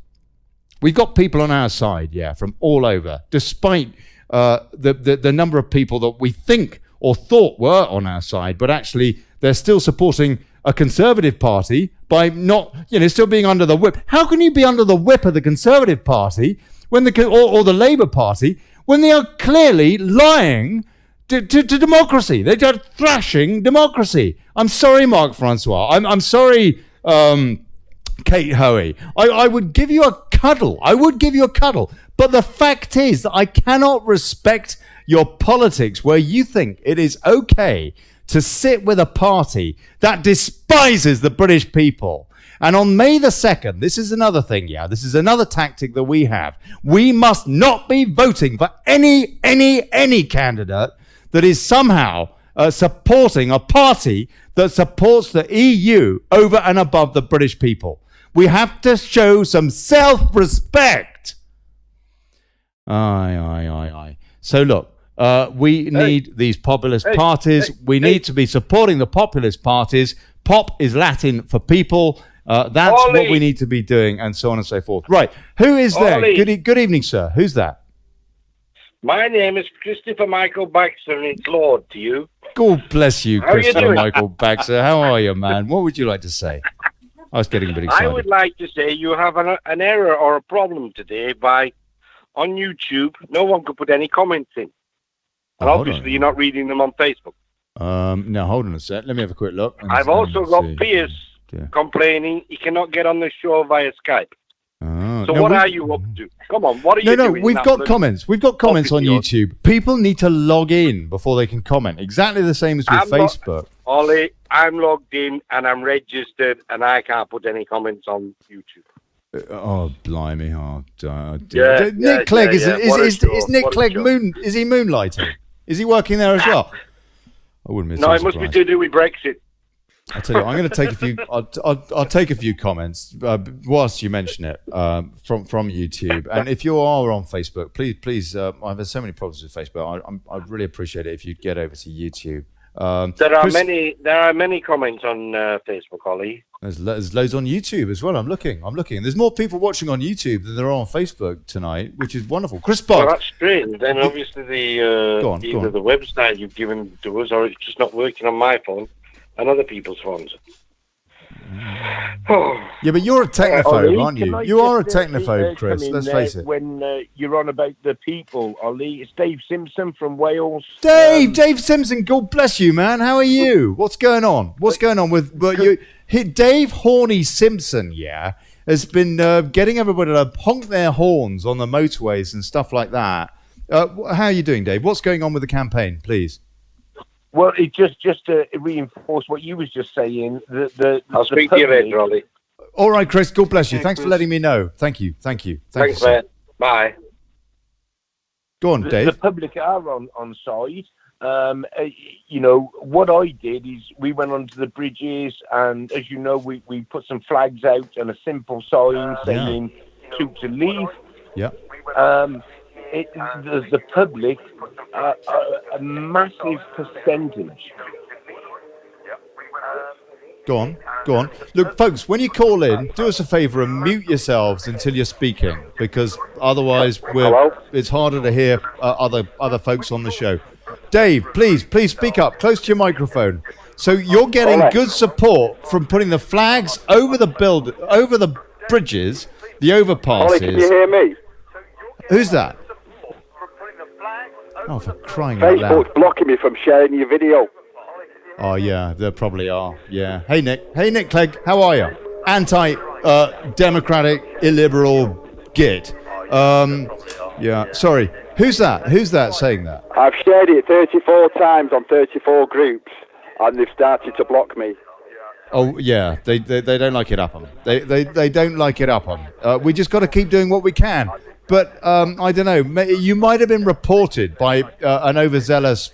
A: we've got people on our side, yeah, from all over, despite the number of people that we think or thought were on our side, but actually they're still supporting a Conservative Party by not, still being under the whip. How can you be under the whip of the Conservative Party when or the Labour Party when they are clearly lying to democracy? They're just thrashing democracy. I'm sorry, Mark Francois. I'm sorry, Kate Hoey. I would give you a cuddle. But the fact is that I cannot respect your politics where you think it is okay to sit with a party that despises the British people. And on May the 2nd, this is another thing, yeah, this is another tactic that we have. We must not be voting for any candidate that is somehow supporting a party that supports the EU over and above the British people. We have to show some self-respect. Aye. So look, we need these populist parties. We need to be supporting the populist parties. Pop is Latin for people. That's
H: Olly.
A: what we need to be doing, and so on and so forth. Right. Who is there?
H: Olly.
A: Good evening, sir. Who's that?
H: My name is Christopher Michael Baxter, and it's Lord to you.
A: God bless you,
H: How are you
A: Christopher
H: doing?
A: Michael Baxter. How are you, man? What would you like to say? I was getting a bit excited.
H: I would like to say you have an error or a problem today by, on YouTube, no one could put any comments in. And obviously you're not reading them on Facebook.
A: No, hold on a sec. Let me have a quick look.
H: I've also got Piers complaining he cannot get on the show via Skype. So what are you up to? Come on, what are you doing?
A: We've got comments. We've got comments on YouTube. People need to log in before they can comment. Exactly the same as with Facebook.
H: Ollie, I'm logged in and I'm registered and I can't put any comments on YouTube.
A: Oh, blimey. Oh,
H: Yeah,
A: Nick Clegg, is Nick
H: What a
A: Clegg
H: joke.
A: is he moonlighting? Is he working there as well? I wouldn't be
H: No, it must be to do with Brexit.
A: I tell you, I'm going to take a few. I'll take a few comments whilst you mention it from YouTube. And if you are on Facebook, please. I've had so many problems with Facebook. I'd really appreciate it if you get over to YouTube.
H: There are many comments on Facebook, Ollie.
A: There's loads on YouTube as well. I'm looking. There's more people watching on YouTube than there are on Facebook tonight, which is wonderful. Chris Bogg.
H: Well, that's strange. Then obviously
A: Go on.
H: either the website you've given to us or it's just not working on my phone and other people's phones.
A: Yeah, but you're a technophobe, aren't you? You are a technophobe, Chris. Let's face it.
I: When you're on about the people, Ollie, it's Dave Simpson from Wales.
A: Dave Simpson, God bless you, man. How are you? What's going on? What's going on with you? Dave Horny Simpson, has been getting everybody to honk their horns on the motorways and stuff like that. How are you doing, Dave? What's going on with the campaign, please?
I: Well, it just to reinforce what you was just saying.
H: I'll speak to you later, Ollie.
A: All right, Chris. God bless you. Thanks for letting me know. Thank you.
H: Thanks,
A: you,
H: mate. Bye.
A: Go on, Dave.
I: The public are on side. What I did is we went onto the bridges, and as you know, we put some flags out and a simple sign saying "to leave."
A: Yeah.
I: The public, a massive percentage.
A: Go on. Look, folks, when you call in, do us a favour and mute yourselves until you're speaking, because otherwise it's harder to hear other folks on the show. Dave, please speak up, close to your microphone. So you're getting good support from putting the flags over the bridges, the overpasses.
J: Ollie, can you hear me?
A: Who's that? Oh, for crying out loud.
J: Facebook's blocking me from sharing your video.
A: Oh, yeah, there probably are. Yeah. Hey, Nick Clegg, how are you? Anti-democratic, illiberal git. Yeah, sorry. Who's that saying that?
J: I've shared it 34 times on 34 groups, and they've started to block me.
A: Oh, yeah, they don't like it up on. They don't like it up on. We just got to keep doing what we can. But I don't know. You might have been reported by an overzealous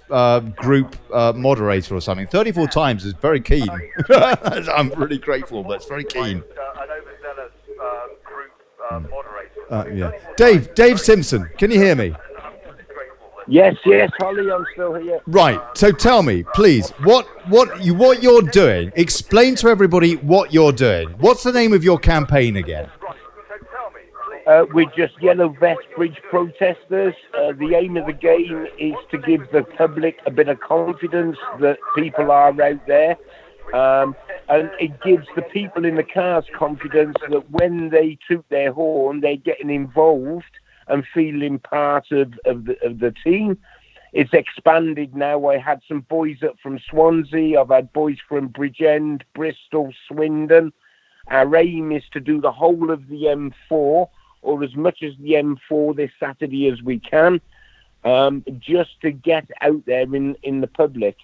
A: group moderator or something. 34 times is very keen. I'm really grateful, but it's very keen.
J: An overzealous group moderator.
A: Yeah. Dave Simpson, can you hear me?
I: Yes, Ollie, I'm still here.
A: Right. So tell me, please, what you're doing. Explain to everybody what you're doing. What's the name of your campaign again?
I: We're just Yellow Vest Bridge protesters. The aim of the game is to give the public a bit of confidence that people are out there. And it gives the people in the cars confidence that when they toot their horn, they're getting involved and feeling part of the team. It's expanded now. I had some boys up from Swansea. I've had boys from Bridgend, Bristol, Swindon. Our aim is to do the whole of the M4, or as much as the M4 this Saturday as we can, just to get out there in the public.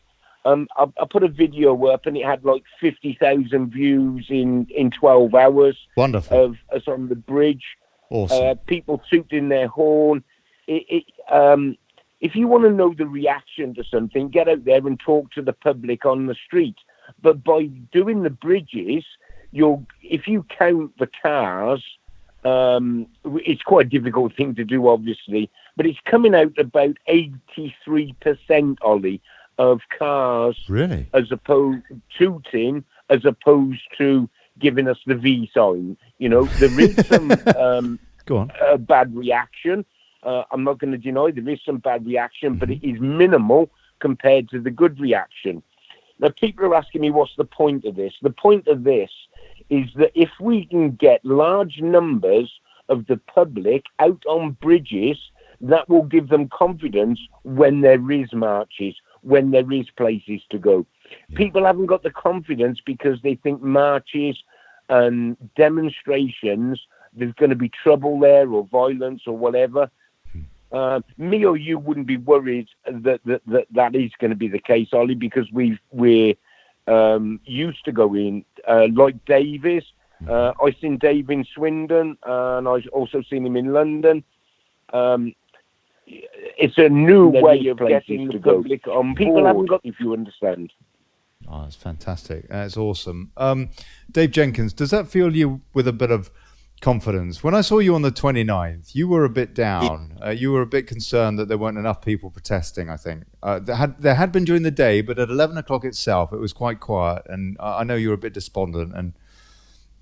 I: I put a video up, and it had like 50,000 views in 12 hours.
A: Wonderful.
I: Of us on the bridge.
A: Awesome.
I: People tooting their horn. If you want to know the reaction to something, get out there and talk to the public on the street. But by doing the bridges, if you count the cars, it's quite a difficult thing to do, obviously, but it's coming out about 83%, Ollie, of cars,
A: really,
I: as opposed tooting, as opposed to giving us the V sign. You know, there is some
A: Go on.
I: Bad reaction. I'm not going to deny there is some bad reaction, but it is minimal compared to the good reaction. Now, people are asking me, what's the point of this? The point of this is that if we can get large numbers of the public out on bridges, that will give them confidence when there is marches, when there is places to go. Yeah. People haven't got the confidence because they think marches and demonstrations, there's going to be trouble there or violence or whatever. Me or you wouldn't be worried that is going to be the case, Ollie, because we're used to going like Davies. I've seen Dave in Swindon, and I've also seen him in London. It's a new way of getting the public on
F: People
I: board,
F: haven't got,
I: if you understand.
A: Oh, that's fantastic. That's awesome. Dave Jenkins, does that fill you with a bit of confidence? When I saw you on the 29th, you were a bit down. You were a bit concerned that there weren't enough people protesting, I think. There had been during the day, but at 11 o'clock itself, it was quite quiet. And I know you were a bit despondent and,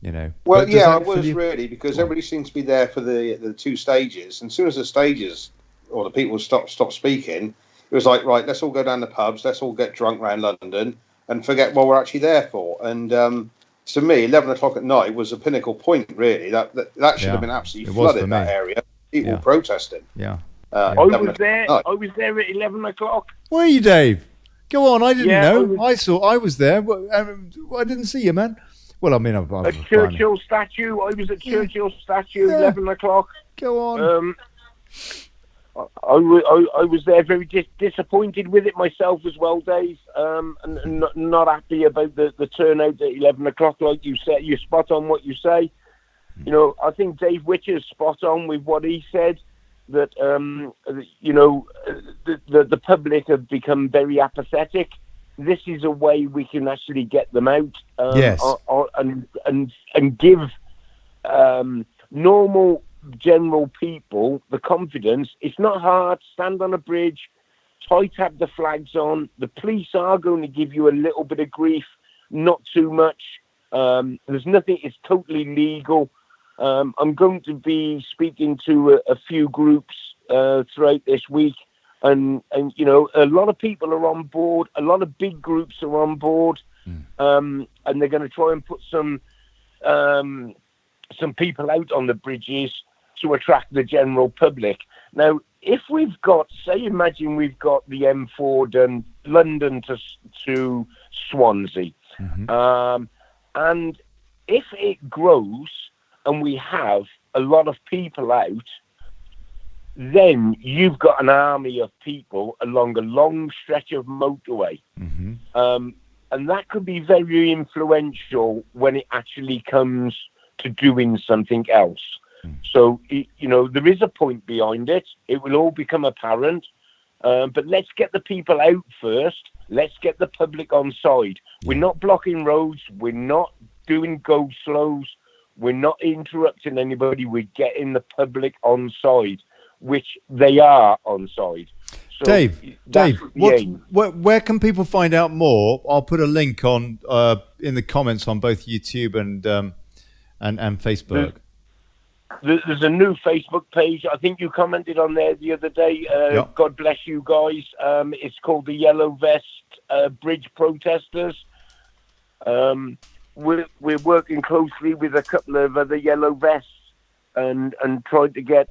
A: you know.
D: Well, yeah, I was really, because everybody seemed to be there for the two stages. And as soon as the stages or the people stopped speaking, it was like, right, let's all go down the pubs, let's all get drunk around London and forget what we're actually there for. And to me, 11 o'clock at night was a pinnacle point, really. That should have been absolutely flooded, that area. People protesting.
A: Yeah.
I: I was there at 11 o'clock.
A: Were you, Dave? Go on, I didn't know. I was there. I didn't see you, man. Well, I mean, I was
I: at Churchill statue. I was at Churchill statue, 11 o'clock.
A: Go on.
I: I was there very disappointed with it myself as well, Dave, and not happy about the turnout at 11 o'clock, like you said. You're spot on what you say. You know, I think Dave Witcher's spot on with what he said, that, you know, the public have become very apathetic. This is a way we can actually get them out and give normal general people the confidence. It's not hard. Stand on a bridge, tie-tap the flags on. The police are going to give you a little bit of grief, not too much. There's nothing. It's totally legal. I'm going to be speaking to a few groups throughout this week, and you know, a lot of people are on board. A lot of big groups are on board, and they're going to try and put some people out on the bridges to attract the general public. Now, if we've got, say, imagine we've got the M4 done London to Swansea, and if it grows and we have a lot of people out, then you've got an army of people along a long stretch of motorway. And that could be very influential when it actually comes to doing something else. So, you know, there is a point behind it. It will all become apparent. But let's get the people out first. Let's get the public on side. We're not blocking roads. We're not doing go slows. We're not interrupting anybody. We're getting the public on side, which they are on side. So
A: Dave, where can people find out more? I'll put a link on in the comments on both YouTube and Facebook.
I: There's a new Facebook page. I think you commented on there the other day. God bless you guys. It's called the Yellow Vest Bridge Protesters. We're working closely with a couple of other yellow vests and trying to get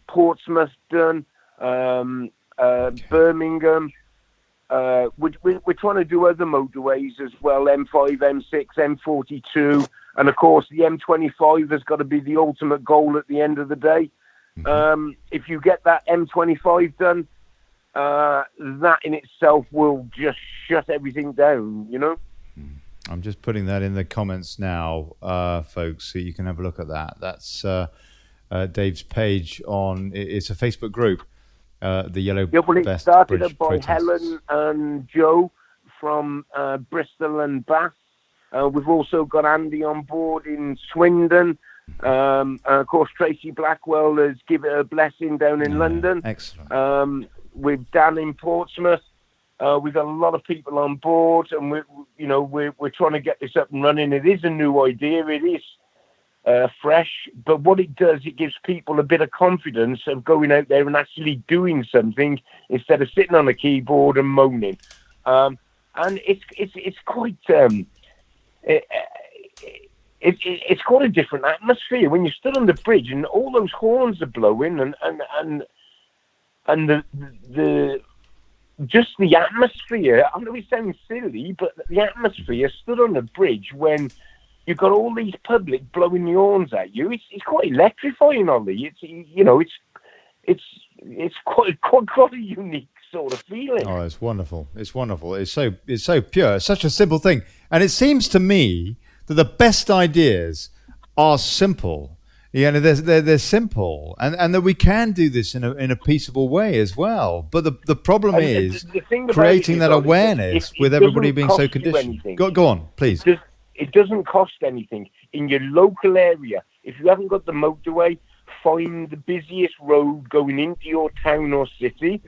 I: Portsmouth done, Birmingham. We're trying to do other motorways as well, M5, M6, M42, and of course the M25 has got to be the ultimate goal at the end of the day. If you get that M25 done, that in itself will just shut everything down, you know?
A: I'm just putting that in the comments now, folks, so you can have a look at that. That's Dave's page on, it's a Facebook group, the Yellow Vest
I: Started
A: Bridge
I: up by Helen and Joe from Bristol and Bath. We've also got Andy on board in Swindon. Of course, Tracy Blackwell has given her blessing down in London.
A: Excellent.
I: With Dan in Portsmouth. We've got a lot of people on board, and we're trying to get this up and running. It is a new idea. It is fresh, but what it does, it gives people a bit of confidence of going out there and actually doing something instead of sitting on a keyboard and moaning. And it's quite it's quite a different atmosphere when you stood on the bridge and all those horns are blowing and the just the atmosphere. I know it sounds silly, but the atmosphere stood on the bridge when you've got all these public blowing the horns at you. It's quite electrifying, Ollie. It's quite a unique sort of feeling.
A: Oh, it's wonderful. It's wonderful. It's so pure. It's such a simple thing. And it seems to me that the best ideas are simple. You know, they're simple, and that we can do this in a peaceable way as well. But the problem is creating that awareness with everybody being so conditioned. Go on, please.
I: It doesn't cost anything in your local area. If you haven't got the motorway, find the busiest road going into your town or city,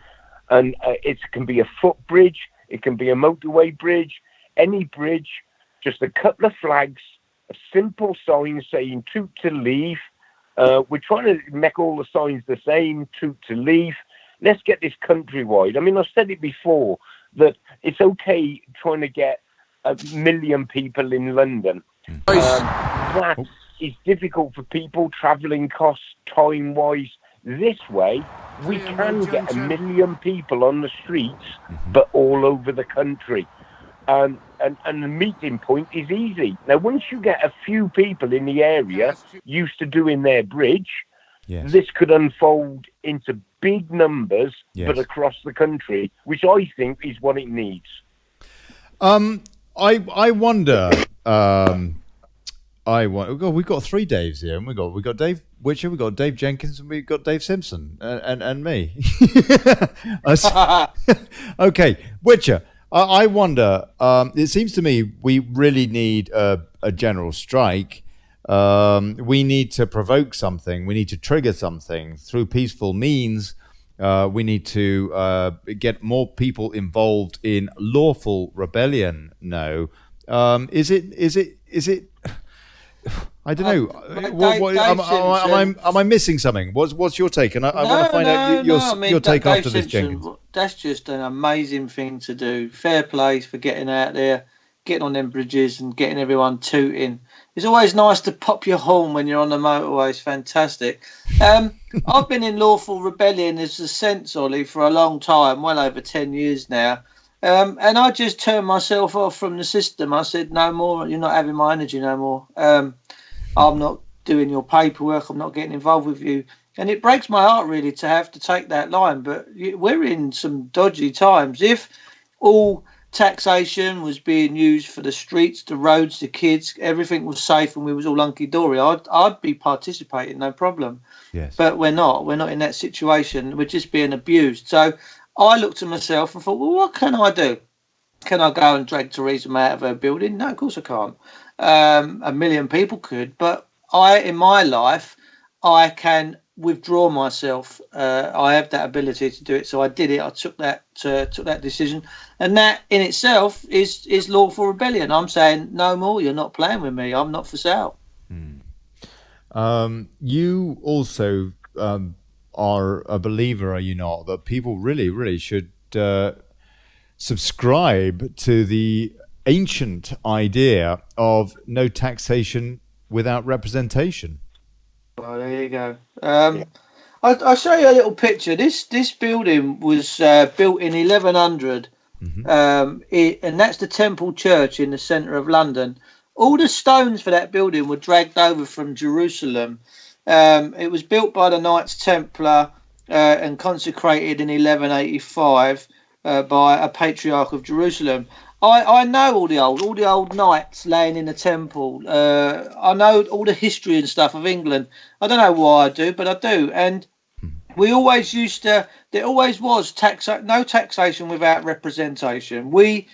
I: and it can be a footbridge, it can be a motorway bridge, any bridge. Just a couple of flags, a simple sign saying "toot to leave." We're trying to make all the signs the same, "toot to leave." Let's get this countrywide. I mean, I've said it before that it's okay trying to get 1 million people in London. That is difficult for people, travelling costs, time-wise. This way, we can get 1 million people on the streets, but all over the country. And the meeting point is easy. Now, once you get a few people in the area used to doing their bridge, this could unfold into big numbers, but across the country, which I think is what it needs.
A: I wonder. We've got 3 Daves here, and we got Dave Witcher, we got Dave Jenkins, and we got Dave Simpson, and me. Okay, Witcher. I wonder. It seems to me we really need a general strike. We need to provoke something. We need to trigger something through peaceful means. We need to get more people involved in lawful rebellion. No, is it? I don't know. Am I missing something? What's your take? And I want to find out your take after this, Jenkins.
B: That's just an amazing thing to do. Fair play for getting out there, getting on them bridges and getting everyone tooting. It's always nice to pop your horn when you're on the motorway. It's fantastic. I've been in lawful rebellion as a sense, Ollie, for a long time, well over 10 years now. And I just turned myself off from the system. I said, no more. You're not having my energy no more. I'm not doing your paperwork. I'm not getting involved with you. And it breaks my heart, really, to have to take that line. But we're in some dodgy times. If all taxation was being used for the streets, the roads, the kids, everything was safe and we was all hunky-dory, I'd be participating, no problem.
A: Yes.
B: But we're not. We're not in that situation. We're just being abused. So I looked at myself and thought, well, what can I do? Can I go and drag Theresa May out of her building? No, of course I can't. 1 million people could. But in my life, I can withdraw myself. I have that ability to do it. So I did it. I took that decision. And that in itself is lawful rebellion. I'm saying, no more. You're not playing with me. I'm not for sale.
A: You also are a believer, are you not, that people really, really should subscribe to the ancient idea of no taxation without representation?
B: Well, there you go. I'll show you a little picture. This building was built in 1100, and that's the Temple Church in the centre of London. All the stones for that building were dragged over from Jerusalem. It was built by the Knights Templar and consecrated in 1185 by a patriarch of Jerusalem. I know all the old knights laying in the temple. I know all the history and stuff of England. I don't know why I do, but I do. And we always used to. There always was no taxation without representation. We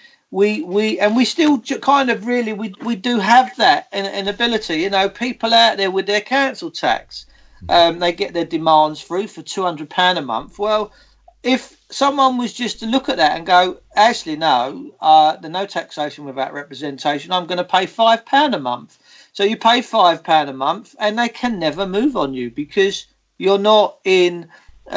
B: still kind of really we do have that an ability. You know, people out there with their council tax, they get their demands through for £200 a month. Well, if someone was just to look at that and go, actually, no, the no taxation without representation, I'm going to pay £5 a month. So you pay £5 a month, and they can never move on you because you're not in to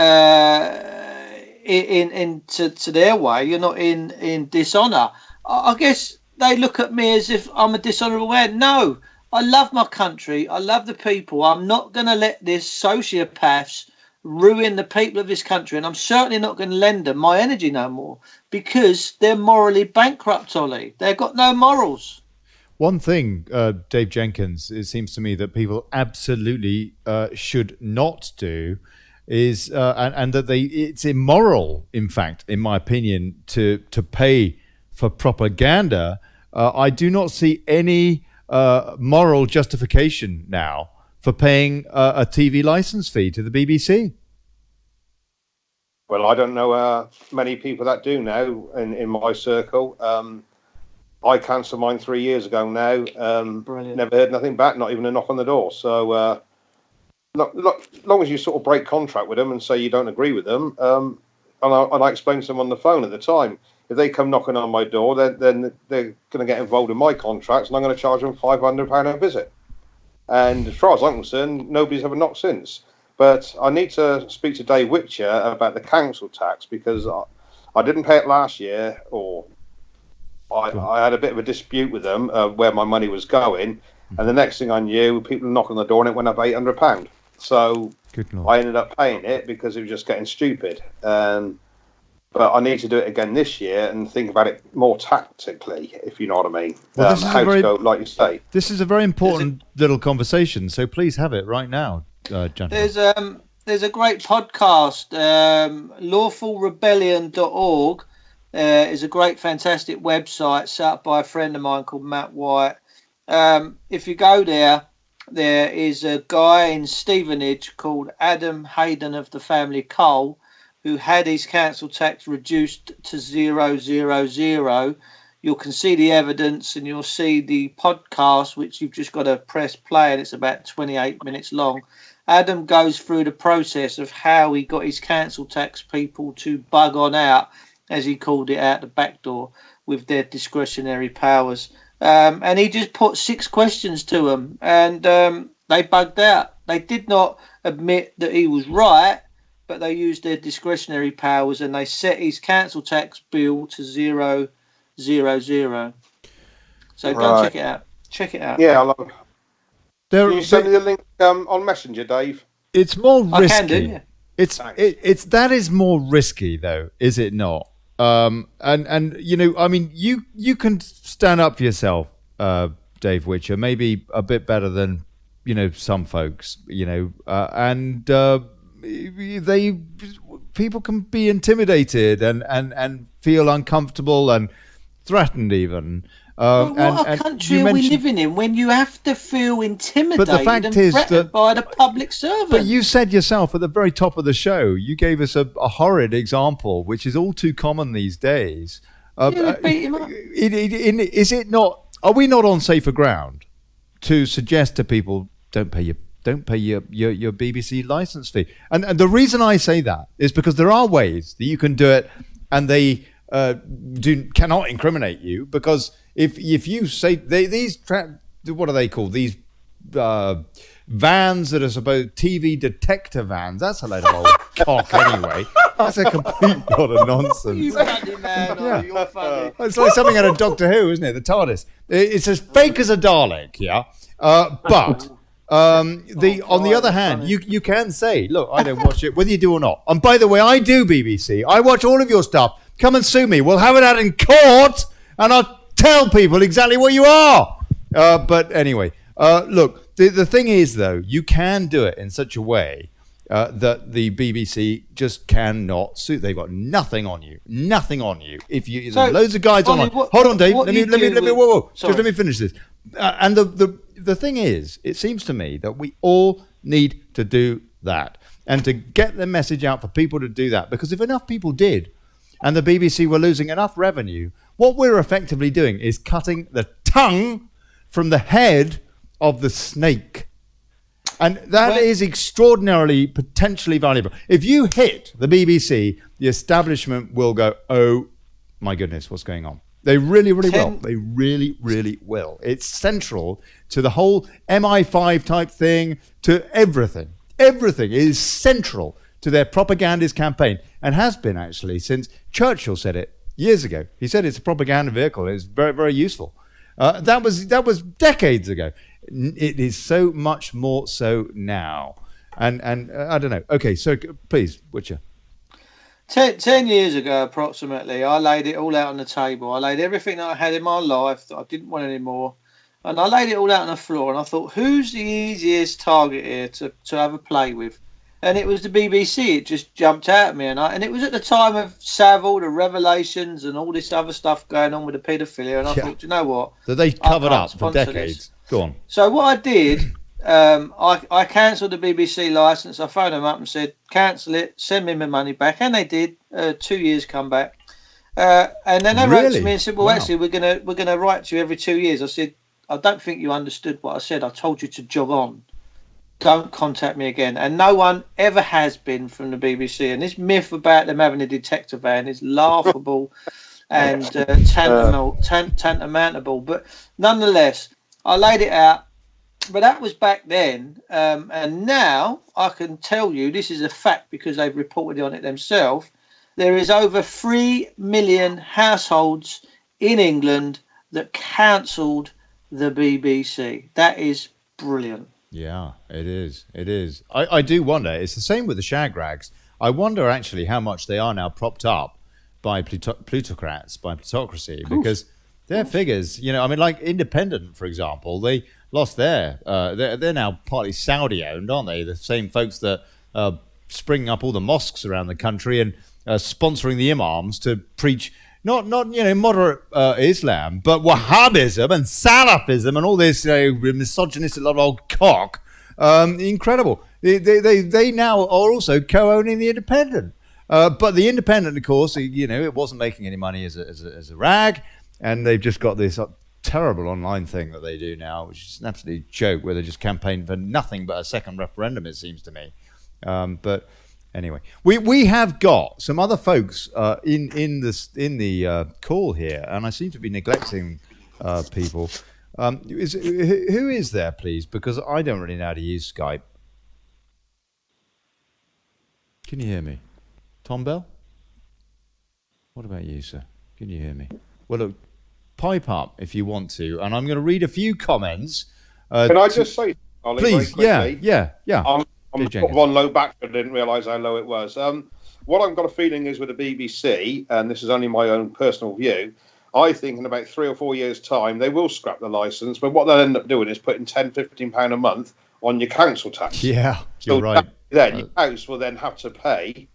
B: their way. You're not in dishonour. I guess they look at me as if I'm a dishonourable man. No, I love my country. I love the people. I'm not going to let this sociopaths ruin the people of this country, and I'm certainly not going to lend them my energy no more because they're morally bankrupt, Ollie. They've got no morals.
A: One thing, Dave Jenkins, it seems to me that people absolutely should not do is, and that it's immoral, in fact, in my opinion, to pay for propaganda. I do not see any moral justification now for paying a TV license fee to the BBC.
D: Well, I don't know many people that do now in my circle. I cancelled mine 3 years ago now. Never heard nothing back, not even a knock on the door. So long as you sort of break contract with them and say you don't agree with them, and I explained to them on the phone at the time, if they come knocking on my door, then they're going to get involved in my contracts, and I'm going to charge them £500 a visit. And as far as I'm concerned, nobody's ever knocked since. But I need to speak to Dave Witcher about the council tax because I didn't pay it last year, or I had a bit of a dispute with them where my money was going. And the next thing I knew, people knocked on the door and it went up £800. So I ended up paying it because it was just getting stupid. But I need to do it again this year and think about it more tactically, if you know what I mean.
A: Well,
D: to go, like you say.
A: This is a very important little conversation, so please have it right now, gentlemen.
B: There's a great podcast, lawfulrebellion.org is a great, fantastic website set up by a friend of mine called Matt White. If you go there is a guy in Stevenage called Adam Hayden of the family Cole, who had his council tax reduced to 000. You can see the evidence and you'll see the podcast, which you've just got to press play, and it's about 28 minutes long. Adam goes through the process of how he got his council tax people to bug on out, as he called it, out the back door with their discretionary powers. And he just put 6 questions to them, and they bugged out. They did not admit that he was right, but they used their discretionary powers and they set his council tax bill to 000. So go check it out. Check it out.
D: Yeah, I love it. Can you send me the link on Messenger, Dave?
A: It's more risky.
B: I can do, yeah.
A: It's that is more risky though, is it not? And you know, I mean, you can stand up for yourself, Dave Witcher, maybe a bit better than some folks, and people can be intimidated and feel uncomfortable and threatened even.
B: What country are we living in when you have to feel intimidated
A: but the fact
B: and
A: is
B: threatened
A: that,
B: by the public servant?
A: But you said yourself at the very top of the show, you gave us a horrid example, which is all too common these days.
B: Beat him up.
A: Is it not? Are we not on safer ground to suggest to people don't pay your BBC license fee? And the reason I say that is because there are ways that you can do it, and they cannot incriminate you, because if you say what are they called, these vans that are supposed TV detector vans, that's a load of old cock anyway. That's a complete lot of nonsense.
B: You funny man, yeah. You're funny.
A: It's like something out of Doctor Who, isn't it? The TARDIS. It's as fake as a Dalek, yeah. But on the other hand, you can say, look, I don't watch it, whether you do or not. And by the way, I do BBC. I watch all of your stuff. Come and sue me. We'll have it out in court, and I'll tell people exactly what you are. But anyway, look, the thing is, though, you can do it in such a way that the BBC just cannot sue. They've got nothing on you. Nothing on you. If you
B: So,
A: there's loads of guides
B: Ollie,
A: online. Hold on, Dave.
B: what
A: Let me.
B: you do with-
A: Whoa.
B: Sorry.
A: Just let me finish this. And the thing is, it seems to me that we all need to do that and to get the message out for people to do that. Because if enough people did, and the BBC were losing enough revenue, what we're effectively doing is cutting the tongue from the head of the snake. And that is extraordinarily potentially valuable. If you hit the BBC, the establishment will go, oh my goodness, what's going on? They really, really will. They really, really will. It's central to the whole MI5 type thing, to everything. Everything is central to their propagandist campaign, and has been actually since Churchill said it years ago. He said it's a propaganda vehicle. It's very, very useful. That was decades ago. It is so much more so now. And I don't know. Okay, so please, Butcher.
B: 10 years ago, approximately, I laid it all out on the table. I laid everything that I had in my life that I didn't want anymore. And I laid it all out on the floor. And I thought, who's the easiest target here to have a play with? And it was the BBC. It just jumped out at me. And it was at the time of Savile, the revelations, and all this other stuff going on with the paedophilia. And I thought, you know what?
A: That they covered up for decades. Go on.
B: So what I did, I cancelled the BBC licence. I phoned them up and said, cancel it, send me my money back. And they did. 2 years come back. And then they wrote to me and said, well, actually, we're gonna write to you every 2 years. I said, I don't think you understood what I said. I told you to jog on. Don't contact me again. And no one ever has been from the BBC. And this myth about them having a detector van is laughable and tantamountable. But nonetheless, I laid it out. But that was back then. And now I can tell you, this is a fact because they've reported on it themselves, there is over 3 million households in England that cancelled the BBC. That is brilliant.
A: Yeah, it is. It is. I do wonder. It's the same with the shag rags. I wonder actually how much they are now propped up by plutocrats, by plutocracy, because their figures, I mean, like Independent, for example, they lost their, they're now partly Saudi owned, aren't they? The same folks that are springing up all the mosques around the country and sponsoring the imams to preach not moderate Islam, but Wahhabism and Salafism and all this misogynistic little old cock. Incredible. They now are also co-owning the Independent. But the Independent, of course, it wasn't making any money as a rag, and they've just got this terrible online thing that they do now, which is an absolute joke, where they just campaign for nothing but a second referendum, it seems to me. But anyway, we have got some other folks in the call here, and I seem to be neglecting people. Who is there, please? Because I don't really know how to use Skype. Can you hear me? Tom Bell? What about you, sir? Can you hear me? Well, look, pipe up if you want to, and I'm going to read a few comments.
D: Can I just say, Ollie,
A: please?
D: Very quickly?
A: Yeah.
D: I'm one low back, but I didn't realise how low it was. What I've got a feeling is with the BBC, and this is only my own personal view, I think in about 3 or 4 years' time, they will scrap the licence, but what they'll end up doing is putting £10, £15 a month on your council tax.
A: Yeah, you're right.
D: Then your house will then have to pay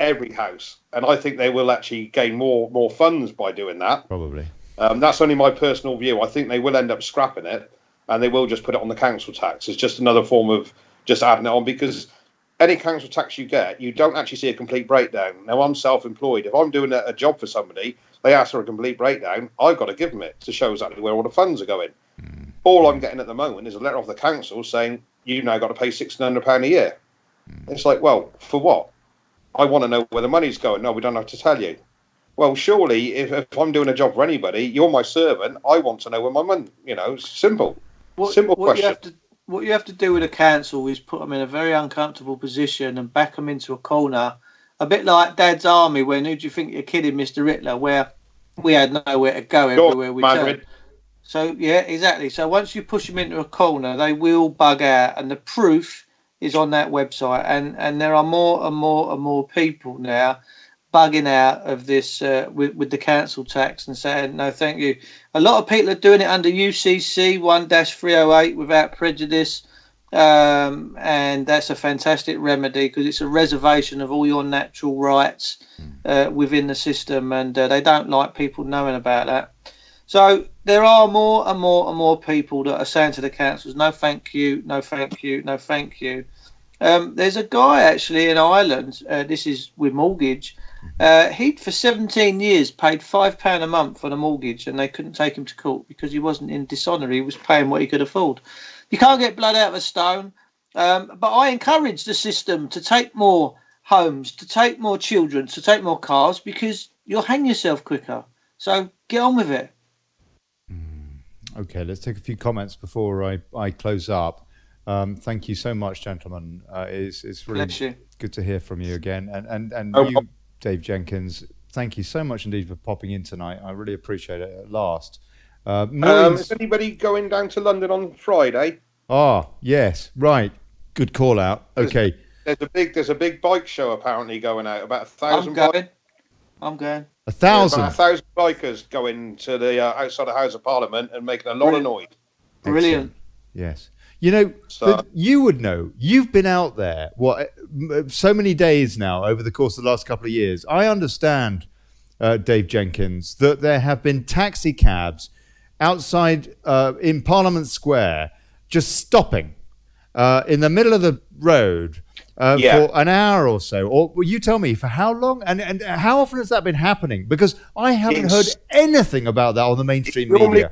D: every house. And I think they will actually gain more funds by doing that.
A: Probably.
D: That's only my personal view. I think they will end up scrapping it, and they will just put it on the council tax. It's just another form of just adding it on, because any council tax you get, you don't actually see a complete breakdown. Now, I'm self-employed. If I'm doing a job for somebody, they ask for a complete breakdown, I've got to give them it to show exactly where all the funds are going. All I'm getting at the moment is a letter off the council saying, you've now got to pay £1,600 a year. It's like, well, for what? I want to know where the money's going. No, we don't have to tell you. Well, surely, if I'm doing a job for anybody, you're my servant, I want to know where my money, it's simple. Simple question.
B: What you have to do with a council is put them in a very uncomfortable position and back them into a corner, a bit like Dad's Army, when who do you think you're kidding, Mr. Rittler, where we had nowhere to go everywhere we turned. So, yeah, exactly. So once you push them into a corner, they will bug out, and the proof is on that website. And there are more and more people now bugging out of this with the council tax and saying, no, thank you. A lot of people are doing it under UCC 1-308 without prejudice. and that's a fantastic remedy because it's a reservation of all your natural rights within the system, and they don't like people knowing about that. So there are more and more and more people that are saying to the councils, no thank you, no thank you, no thank you. There's a guy actually in Ireland, this is with mortgage, he'd for 17 years paid £5 a month on a mortgage, and they couldn't take him to court because he wasn't in dishonour, he was paying what he could afford. You can't get blood out of a stone, but I encourage the system to take more homes, to take more children, to take more cars, because you'll hang yourself quicker. So get on with it.
A: Okay, let's take a few comments before I close up. Thank you so much, gentlemen. It's really good to hear from you again. And you, Dave Jenkins, thank you so much indeed for popping in tonight. I really appreciate it at last.
D: Is anybody going down to London on Friday?
A: Ah, yes, right. Good call out. Okay.
D: There's a big bike show apparently going out. About 1,000 bikes.
B: I'm going.
A: 1,000?
D: About 1,000 bikers going to the outside the House of Parliament and making a lot of noise.
B: Brilliant.
A: Yes. You know, you would know. You've been out there, so many days now over the course of the last couple of years. I understand, Dave Jenkins, that there have been taxi cabs outside in Parliament Square just stopping in the middle of the road for an hour or so. Or you tell me, for how long? And how often has that been happening? Because I haven't heard anything about that on the mainstream media.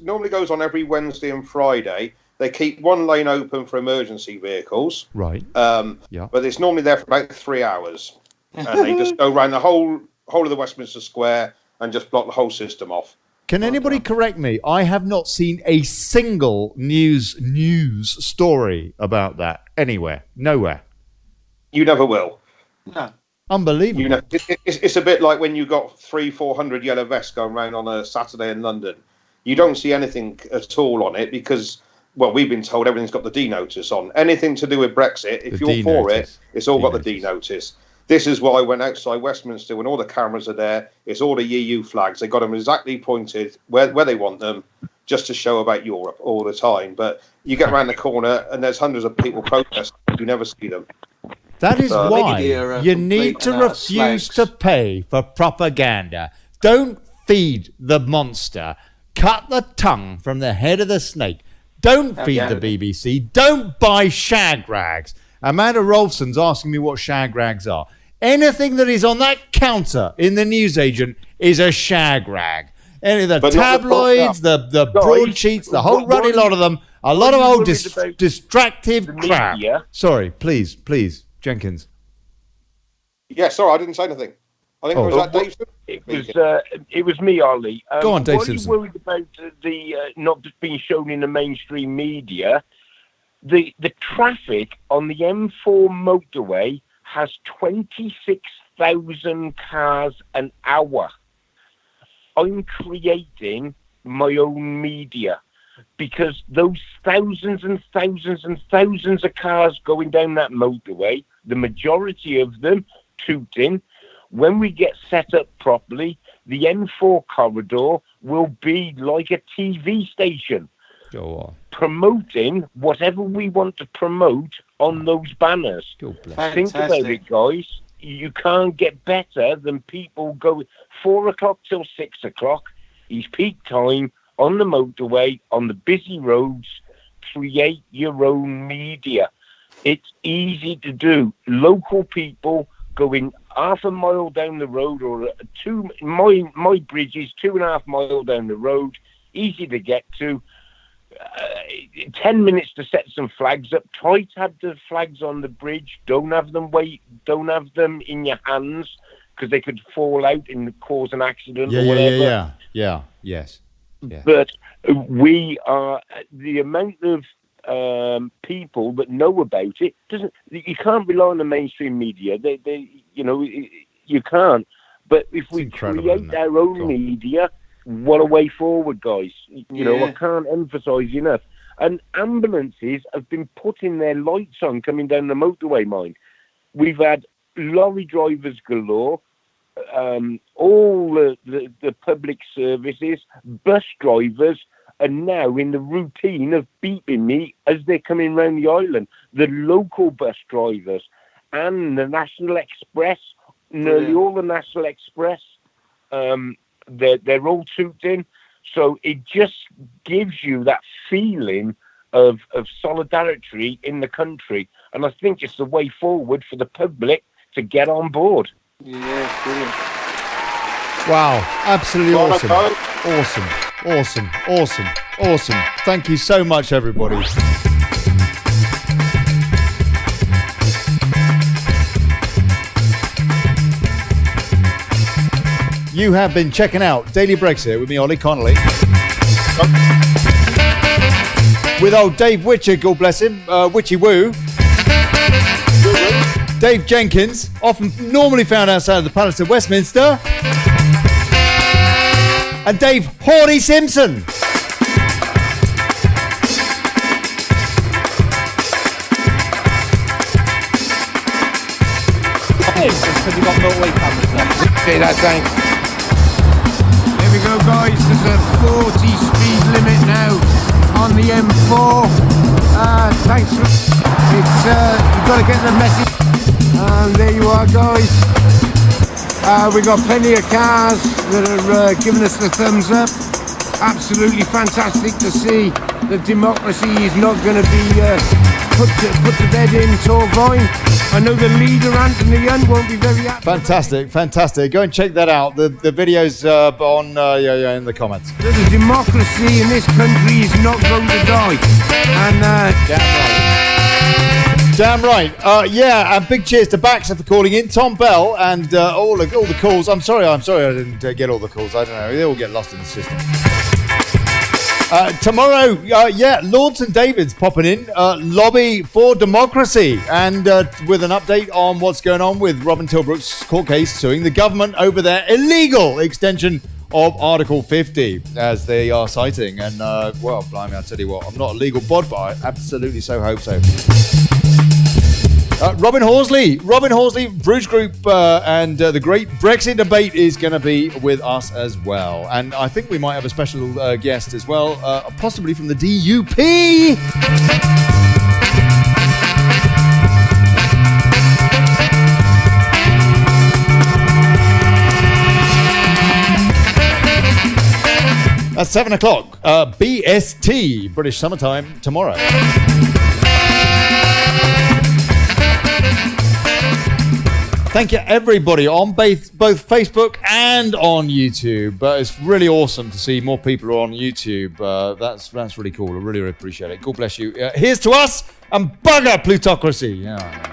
D: Normally goes on every Wednesday and Friday. They keep one lane open for emergency vehicles.
A: Right.
D: But it's normally there for about 3 hours. And they just go around the whole of the Westminster Square and just block the whole system off.
A: Can anybody correct me? I have not seen a single news story about that anywhere. Nowhere.
D: You never will.
B: No.
A: Unbelievable.
D: It's a bit like when you got 300-400 yellow vests going around on a Saturday in London. You don't see anything at all on it because, well, we've been told everything's got the D notice on. Anything to do with Brexit, if you're for it, it's all got the D notice. This is why when outside Westminster, when all the cameras are there, it's all the EU flags. They got them exactly pointed where they want them, just to show about Europe all the time. But you get around the corner and there's hundreds of people protesting. You never see them.
A: That is why you need to refuse to pay for propaganda. Don't feed the monster. Cut the tongue from the head of the snake. Don't feed the BBC. Don't buy shag rags. Amanda Rolfson's asking me what shag rags are. Anything that is on that counter in the newsagent is a shag rag. Any of the tabloids, the broadsheets, the whole ruddy lot of them, a lot of old distractive crap. Sorry, please, Jenkins.
D: Yeah, sorry, I didn't say anything. I think it was that Dave.
I: It was me, Ollie.
A: Go on, Dave
I: What are you worried about the not being shown in the mainstream media? The traffic on the M4 motorway has 26,000 cars an hour. I'm creating my own media because those thousands and thousands and thousands of cars going down that motorway, the majority of them tooting, when we get set up properly, the M4 corridor will be like a TV station.
A: Go on.
I: Promoting whatever we want to promote on those banners. Think about it, guys. You can't get better than people going 4 o'clock till 6 o'clock. Is peak time on the motorway, on the busy roads. Create your own media. It's easy to do. Local people going half a mile down the road or my bridge is 2.5 miles down the road. Easy to get to. 10 minutes to set some flags up. Try to have the flags on the bridge. Don't have them in your hands because they could fall out and cause an accident or whatever.
A: Yes.
I: But we are the amount of people that know about it doesn't. You can't rely on the mainstream media. You can't. But if we create our own media. What a way forward, guys. I can't emphasise enough. And ambulances have been putting their lights on coming down the motorway, mind. We've had lorry drivers galore, all the public services, bus drivers And now in the routine of beeping me as they're coming round the island, the local bus drivers and the National Express, nearly all the National Express, they're all tuned in. So it just gives you that feeling of solidarity in the country. And I think it's the way forward for the public to get on board.
B: Yeah, brilliant.
A: Wow, absolutely awesome. Awesome, awesome, awesome, awesome. Thank you so much, everybody. You have been checking out Daily Brexit with me, Olly Connelly. With old Dave Witcher, God bless him, Witchy Woo. Dave Jenkins, often normally found outside of the Palace of Westminster. And Dave Horny Simpson.
F: Because we've got motorway cameras now.
K: See that, thanks. Here we go, guys. There's a 40 speed limit now on the M4. Thanks for you've got to get the message. There you are, guys. We've got plenty of cars that are giving us the thumbs up. Absolutely fantastic to see that democracy is not going to be put to bed in Torvoyne. I know the leader, Anthony Young, won't be very happy.
A: Fantastic, fantastic. Go and check that out. The video's on in the comments.
K: The democracy in this country is not going to die. And
A: damn right. And big cheers to Baxter for calling in, Tom Bell, and all the calls. I'm sorry I didn't get all the calls. I don't know. They all get lost in the system. Tomorrow, Lords and Davids popping in, lobby for democracy, and with an update on what's going on with Robin Tilbrook's court case suing the government over their illegal extension of Article 50, as they are citing. And, well, blimey, I'll tell you what, I'm not a legal bod, but I absolutely so hope so. Robin Horsley, Bruges Group, and the great Brexit debate is going to be with us as well. And I think we might have a special guest as well, possibly from the DUP. At 7 o'clock, BST, British Summertime, tomorrow. Thank you, everybody, on both Facebook and on YouTube. It's really awesome to see more people are on YouTube. That's really cool. I really appreciate it. God bless you. Here's to us, and bugger plutocracy. Yeah.